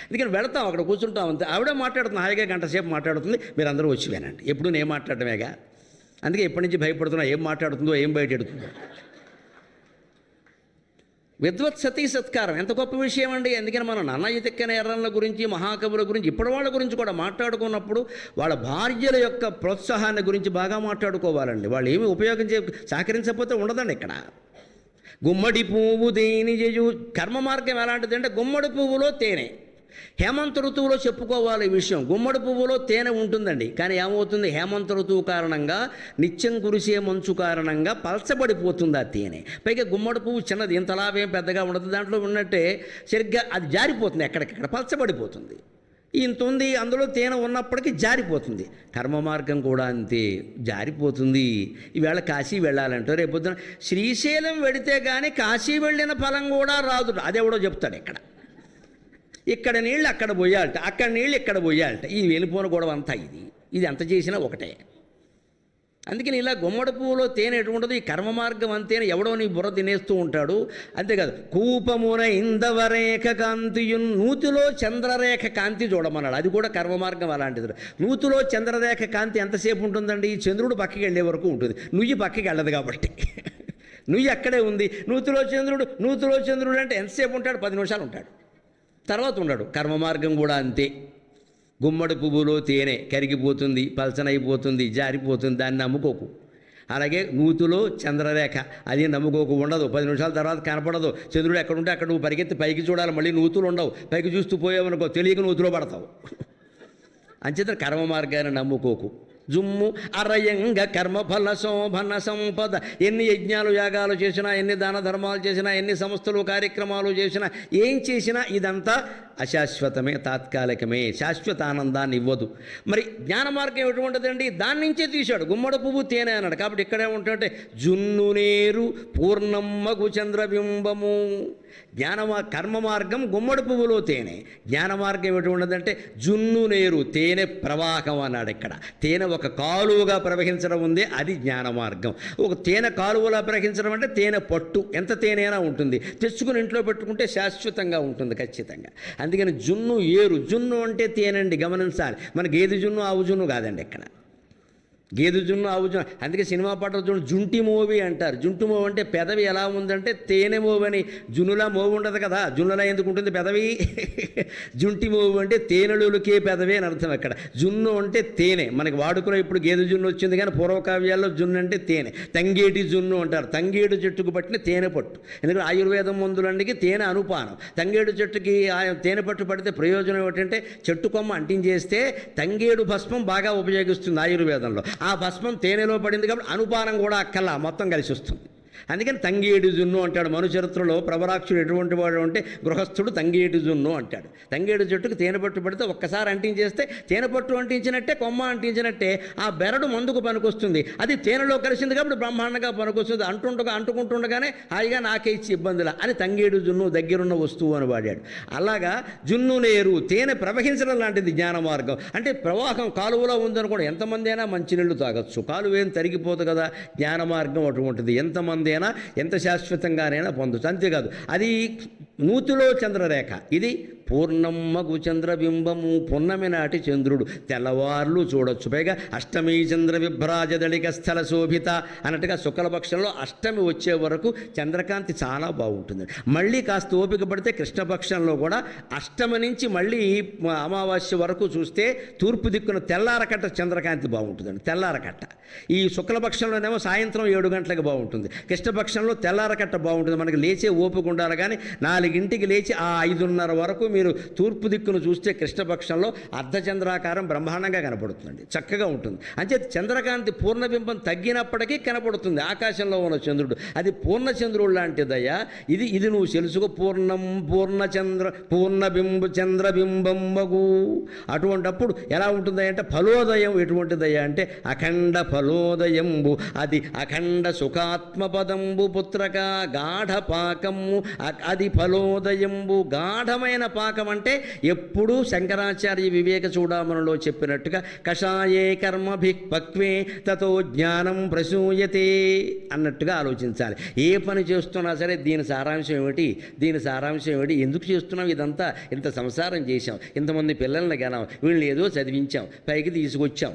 అందుకని వెళతాం, అక్కడ కూర్చుంటాం అంతే. ఆవిడే మాట్లాడుతుంది, హాయిగా గంట సేపు మాట్లాడుతుంది, మీరు అందరూ వచ్చి వినండి. ఎప్పుడు నేను మాట్లాడటమేగా, అందుకే ఎప్పటి నుంచి భయపడుతున్నా ఏం మాట్లాడుతుందో ఏం బయటెడుతుందో. విద్వత్ సతీ సత్కారం ఎంత గొప్ప విషయం అండి. అందుకని మనం నన్నయ్య తిక్కన ఎర్రన్న గురించి, మహాకవుల గురించి, ఇప్పటి వాళ్ళ గురించి కూడా మాట్లాడుకున్నప్పుడు వాళ్ళ భార్యల యొక్క ప్రోత్సాహాన్ని గురించి బాగా మాట్లాడుకోవాలండి. వాళ్ళు ఏమి సహకరించకపోతే ఉండదండి. ఇక్కడ గుమ్మడి పువ్వు దేని జయు కర్మ మార్గం ఎలాంటిది అంటే గుమ్మడి పువ్వులో తేనె. హేమంత ఋతువులో చెప్పుకోవాలి ఈ విషయం. గుమ్మడి పువ్వులో తేనె ఉంటుందండి, కానీ ఏమవుతుంది, హేమంత ఋతువు కారణంగా, నిత్యం కురిసే మంచు కారణంగా పలచబడిపోతుంది ఆ తేనె. పైగా గుమ్మడి పువ్వు చిన్నది, ఇంతలావేం పెద్దగా ఉండదు, దాంట్లో ఉన్నట్టే సరిగ్గా అది జారిపోతుంది, ఎక్కడికక్కడ పలచబడిపోతుంది. ఇంత ఉంది, అందులో తేనె ఉన్నప్పటికీ జారిపోతుంది. కర్మ మార్గం కూడా అంతే, జారిపోతుంది. ఈవేళ కాశీ వెళ్ళాలంటే రేపొద్దున శ్రీశైలం వెడితే కానీ కాశీ వెళ్ళిన ఫలం కూడా రాదు. అదెవడో చెప్తాడు. ఇక్కడ నీళ్ళు అక్కడ పోయాలట, అక్కడ నీళ్ళు ఇక్కడ పోయాలట. ఈ వెళ్ళిపోయిన గొడవ అంతా ఇది ఎంత చేసినా ఒకటే. అందుకని ఇలా గుమ్మడి పువ్వులో తేనె ఎటువంటిదో ఈ కర్మ మార్గం అంతేనే, ఎవడో నీ బుర్ర తినేస్తూ ఉంటాడు. అంతేకాదు, కూపమున ఇందవరేఖ కాంతియున్ నూతిలో చంద్రరేఖ కాంతి చూడమన్నాడు. అది కూడా కర్మ మార్గం అలాంటిది. నూతిలో చంద్రరేఖ కాంతి ఎంతసేపు ఉంటుందండి, చంద్రుడు పక్కకి వెళ్ళే వరకు ఉంటుంది, నుయ్యి పక్కకి వెళ్ళదు కాబట్టి. నుయ్యి అక్కడే ఉంది. నూతిలో చంద్రుడు అంటే ఎంతసేపు ఉంటాడు, 10 నిమిషాలు ఉంటాడు, తర్వాత ఉన్నాడు. కర్మ మార్గం కూడా అంతే. గుమ్మడి పువ్వులో తేనె కరిగిపోతుంది, పలచనైపోతుంది, జారిపోతుంది, దాన్ని నమ్ముకోకు. అలాగే నూతిలో చంద్రరేఖ, అది నమ్ముకోకు, ఉండదు. 10 నిమిషాల తర్వాత కనపడదు. చంద్రుడు ఎక్కడుంటే అక్కడ నువ్వు పరిగెత్తి పైకి చూడాలి, మళ్ళీ నూతులు ఉండవు. పైకి చూస్తూ పోయావనుకో తెలియక నూతిలో పడతావు. అంచేత కర్మ మార్గాన్ని నమ్ముకోకు. జుమ్ము అరయంగ కర్మఫల శోభన సంపద. ఎన్ని యజ్ఞాలు యాగాలు చేసినా, ఎన్ని దాన ధర్మాలు చేసినా, ఎన్ని సంస్థలు కార్యక్రమాలు చేసినా, ఏం చేసినా ఇదంతా అశాశ్వతమే, తాత్కాలికమే, శాశ్వత ఆనందాన్ని ఇవ్వదు. మరి జ్ఞాన మార్గం ఎటువంటిదండి, దాని నుంచే తీశాడు. గుమ్మడి పువ్వు తేనె అన్నాడు కాబట్టి ఇక్కడే ఉంటుంటే జున్ను నేరు పూర్ణమ్మగు చంద్రబింబము. కర్మ మార్గం గుమ్మడి పువ్వులో తేనె. జ్ఞాన మార్గం ఎటువంటిదంటే జున్ను నేరు, తేనె ప్రవాహం అన్నాడు. ఇక్కడ తేనె ఒక కాలువగా ప్రవహించడం ఉంది, అది జ్ఞాన మార్గం. ఒక తేనె కాలువలా ప్రవహించడం అంటే తేనె పట్టు, ఎంత తేనైనా ఉంటుంది, తెచ్చుకుని ఇంట్లో పెట్టుకుంటే శాశ్వతంగా ఉంటుంది ఖచ్చితంగా. అందుకని జున్ను ఏరు, జున్ను అంటే తేనండి, గమనించాలి. మన గేదె జున్ను ఆవు జున్ను కాదండి. ఇక్కడ గేదె జున్ను ఆవు జున్ను. అందుకే సినిమా పాటలు చూడండి, జుంటి మోవి అంటారు. జుంటి మోవి అంటే పెదవి ఎలా ఉందంటే తేనె మోవి అని. జున్నులా మోవి ఉండదు కదా, జున్నులా ఎందుకు ఉంటుంది పెదవి? జుంటి మోవి అంటే తేనెలుకే పెదవి అని అర్థం. అక్కడ జున్ను అంటే తేనె. మనకి వాడుకునే ఇప్పుడు గేదె జున్ను వచ్చింది, కానీ పూర్వకావ్యాల్లో జున్ను అంటే తేనె. తంగేటి జున్ను అంటారు. తంగేడు చెట్టుకు పట్టిన తేనె పట్టు. ఎందుకంటే ఆయుర్వేదం మందులన్నిటికీ తేనె అనుపానం. తంగేడు చెట్టుకి తేనె పట్టు పడితే ప్రయోజనం ఏమిటంటే చెట్టు కొమ్మ అంటించేస్తే తంగేడు భస్మం బాగా ఉపయోగిస్తుంది ఆయుర్వేదంలో. ఆ భస్మం తేనెలో పడింది కాబట్టి అనుపానం కూడా అక్కల్లా మొత్తం కలిసి వస్తుంది. అందుకని తంగేడు జున్ను అంటాడు. మనుచరిత్రలో ప్రభరాక్షుడు ఎటువంటి వాడు అంటే గృహస్థుడు తంగేడు జున్ను అంటాడు. తంగేడు చెట్టుకు తేనె పట్టు పడితే ఒక్కసారి అంటించేస్తే తేనె పట్టు అంటించినట్టే, కొమ్మ అంటించినట్టే ఆ బెరడు మందుకు పనికొస్తుంది. అది తేనెలో కలిసింది కాబట్టి బ్రహ్మాండంగా పనికొస్తుంది. అంటుకుంటుండగానే హాయిగా నాకే ఇచ్చి ఇబ్బందులా అని తంగేడు జున్ను దగ్గరున్న వస్తువు అని వాడాడు. అలాగా జున్ను నేరు, తేనె ప్రవహించడం లాంటిది జ్ఞాన మార్గం. అంటే ప్రవాహం కాలువలో ఉందనుకోండి, ఎంతమంది అయినా మంచినీళ్ళు తాగొచ్చు, కాలువేం తరిగిపోదు కదా. జ్ఞాన మార్గం అటువంటిది, ఎంతమంది అయినా ఎంత శాశ్వతంగానైనా పొందొచ్చు. అంతేకాదు, అది నూతిలో చంద్రరేఖ. ఇది పూర్ణమ్మగు చంద్రబింబము, పున్నమి నాటి చంద్రుడు, తెల్లవార్లు చూడొచ్చు. పైగా అష్టమి చంద్ర విభ్రాజదళిక స్థల శోభిత అన్నట్టుగా శుక్లపక్షంలో అష్టమి వచ్చే వరకు చంద్రకాంతి చాలా బాగుంటుంది. మళ్ళీ కాస్త ఓపిక పడితే కృష్ణపక్షంలో కూడా అష్టమి నుంచి మళ్ళీ అమావాస్య వరకు చూస్తే తూర్పు దిక్కున తెల్లారకట్ట చంద్రకాంతి బాగుంటుందండి. తెల్లారకట్ట ఈ శుక్లపక్షంలోనేమో సాయంత్రం 7 గంటలకు బాగుంటుంది, కృష్ణపక్షంలో తెల్లారకట్ట బాగుంటుంది. మనకి లేచే ఓపిక ఉండాలి. కానీ 4ంటికి లేచి ఆ 5:30 వరకు మీరు తూర్పు దిక్కును చూస్తే కృష్ణపక్షంలో అర్ధచంద్రాకారం బ్రహ్మాండంగా కనపడుతుందండి, చక్కగా ఉంటుంది. అంతే చంద్రకాంతి పూర్ణబింబం తగ్గినప్పటికీ కనపడుతుంది ఆకాశంలో ఉన్న చంద్రుడు. అది పూర్ణచంద్రుడు లాంటిదయ్యా. ఇది నువ్వు తెలుసుకో. పూర్ణబింబు చంద్రబింబంబగు. అటువంటప్పుడు ఎలా ఉంటుందంటే ఫలోదయం ఎటువంటిదయ్యా అంటే అఖండ ఫలోదయంబు, అది అఖండ సుఖాత్మపదంబు పుత్రక గాఢ పాకము, అది ఫలోదయంబు. గాఢమైన పాకం అంటే ఎప్పుడూ శంకరాచార్య వివేక చూడామణిలో చెప్పినట్టుగా కషాయే కర్మభి పక్వే తతో జ్ఞానం ప్రసూయతే అన్నట్టుగా ఆలోచించాలి. ఏ పని చేస్తున్నా సరే దీని సారాంశం ఏమిటి, ఎందుకు చేస్తున్నాం ఇదంతా, ఇంత సంసారం చేశాం, ఇంతమంది పిల్లల్ని కనాం, వీళ్ళని ఏదో చదివించాం, పైకి తీసుకొచ్చాం,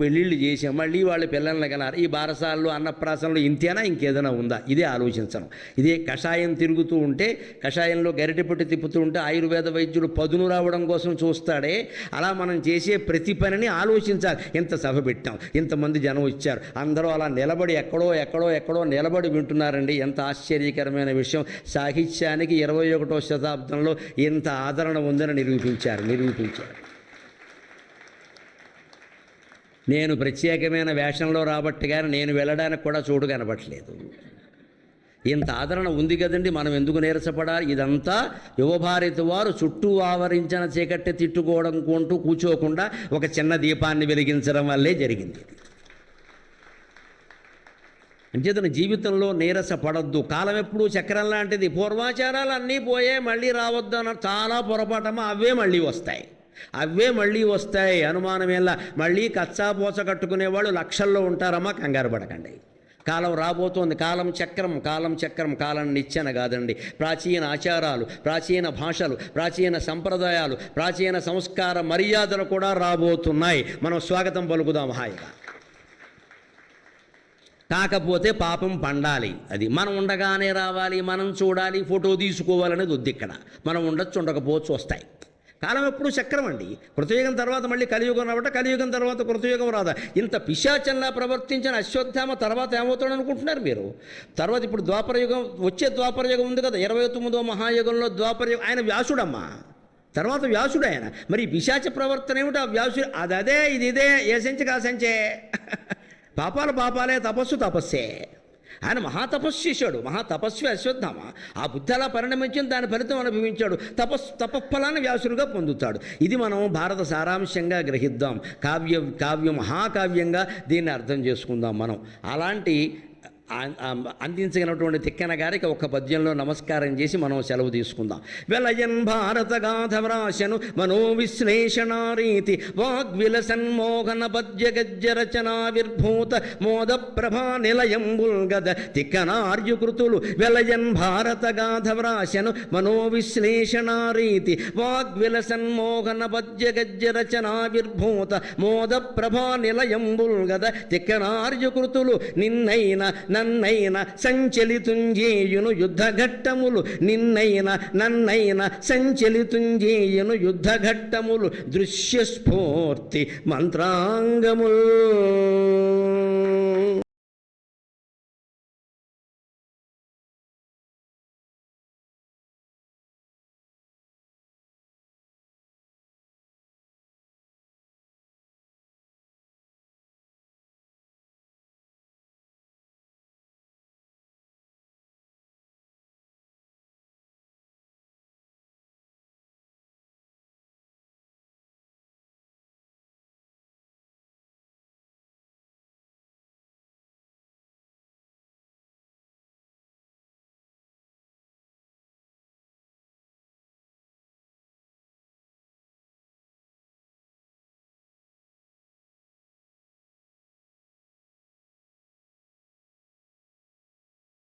పెళ్ళిళ్ళు చేసాం, మళ్ళీ వాళ్ళ పిల్లల్ని కనారు, ఈ బారసాల్లో అన్నప్రాసనలో ఇంతేనా ఇంకేదైనా ఉందా, ఇదే ఆలోచించడం. ఇదే కషాయం తిరుగుతూ ఉంటే, కషాయంలో గరిటె పెట్టి తిప్పుతూ ఉంటే ఆయుర్వేద వైద్యుడు పదును రావడం కోసం చూస్తాడే, అలా మనం చేసే ప్రతి పనిని ఆలోచించాలి. ఎంత సభ పెట్టాం, ఇంతమంది జనం వచ్చారు, అందరూ అలా నిలబడి ఎక్కడో నిలబడి వింటున్నారండి. ఎంత ఆశ్చర్యకరమైన విషయం. సాహిత్యానికి 21వ శతాబ్దంలో ఇంత ఆదరణ ఉందని నిరూపించారు. నేను ప్రత్యేకమైన వేషంలో రాబట్టి కానీ నేను వెళ్ళడానికి కూడా చోటు కనబట్టలేదు. ఇంత ఆదరణ ఉంది కదండి, మనం ఎందుకు నీరసపడాలి? ఇదంతా యువభారతి వారు చుట్టూ ఆవరించిన చీకట్టి తిట్టుకోవడం కొంటూ కూర్చోకుండా ఒక చిన్న దీపాన్ని వెలిగించడం వల్లే జరిగింది. అంచేతన జీవితంలో నీరసపడద్దు. కాలం ఎప్పుడూ చక్రం లాంటిది. పూర్వాచారాలు అన్నీ పోయే మళ్ళీ రావద్దు అన్న చాలా పొరపాటమా, అవే మళ్ళీ వస్తాయి. అనుమానమేలా. మళ్ళీ కచ్చాపోస కట్టుకునేవాళ్ళు లక్షల్లో ఉంటారమ్మా, కంగారు పడకండి. కాలం రాబోతోంది. కాలం చక్రం. కాలం నిచ్చెన కాదండి. ప్రాచీన ఆచారాలు, ప్రాచీన భాషలు, ప్రాచీన సంప్రదాయాలు, ప్రాచీన సంస్కార మర్యాదలు కూడా రాబోతున్నాయి. మనం స్వాగతం పలుకుదాం హాయిగా. కాకపోతే పాపం పండాలి. అది మనం ఉండగానే రావాలి, మనం చూడాలి, ఫోటో తీసుకోవాలనేది వద్దు. ఇక్కడ మనం ఉండొచ్చు, ఉండకపోవచ్చు, వస్తాయి. కాలం ఎప్పుడు చక్రం అండి. కృతయుగం తర్వాత మళ్ళీ కలియుగం రావట, కలియుగం తర్వాత కృతయుగం రాదా. ఇంత పిశాచంలా ప్రవర్తించిన అశ్వత్థామ తర్వాత ఏమవుతాడు అనుకుంటున్నారు మీరు? తర్వాత ఇప్పుడు వచ్చే ద్వాపరయుగం ఉంది కదా, 29వ మహాయుగంలో ద్వాపరయుగం. ఆయన వ్యాసుడమ్మా, తర్వాత వ్యాసుడు ఆయన. మరి పిశాచ ప్రవర్తన ఏమిటి? ఆ వ్యాసుడు అదే ఇదే, ఏ సంచి కాసంచే. పాపాలే, తపస్సే. ఆయన మహాతపస్సు చేశాడు, మహాతపస్వి అశ్వత్థామ. ఆ బుద్ధి అలా పరిణమించిన దాని ఫలితం అనుభవించాడు. తపఫలాన్ని వ్యాసులుగా పొందుతాడు. ఇది మనం భారత సారాంశంగా గ్రహిద్దాం. కావ్యం మహాకావ్యంగా దీన్ని అర్థం చేసుకుందాం మనం. అలాంటి అందించగలిగినటువంటి తిక్కన గారికి ఒక పద్యంలో నమస్కారం చేసి మనం సెలవు తీసుకుందాం. వెలయన్ భారత గాథ వ్రాశను మనోవిశ్లేషణారీతి వాగ్విలసన్మోహన పద్య గద్య రచనావిర్భూత మోద ప్రభా నిలయంబుల్గద తిక్కనార్యుకృతులు. వెలయన్ భారత గాథ వ్రాశను మనోవిశ్లేషణారీతి వాగ్విలసన్మోహన పద్య గద్య రచనావిర్భూత మోద ప్రభా నిలయంబుల్గద తిక్కనార్యుకృతులు. నన్నైన సంచలితుంజేయును యుద్ధఘట్టములు. నన్నైన సంచలితుంజేయును యుద్ధఘట్టములు. దృశ్యస్ఫూర్తి మంత్రాంగములు.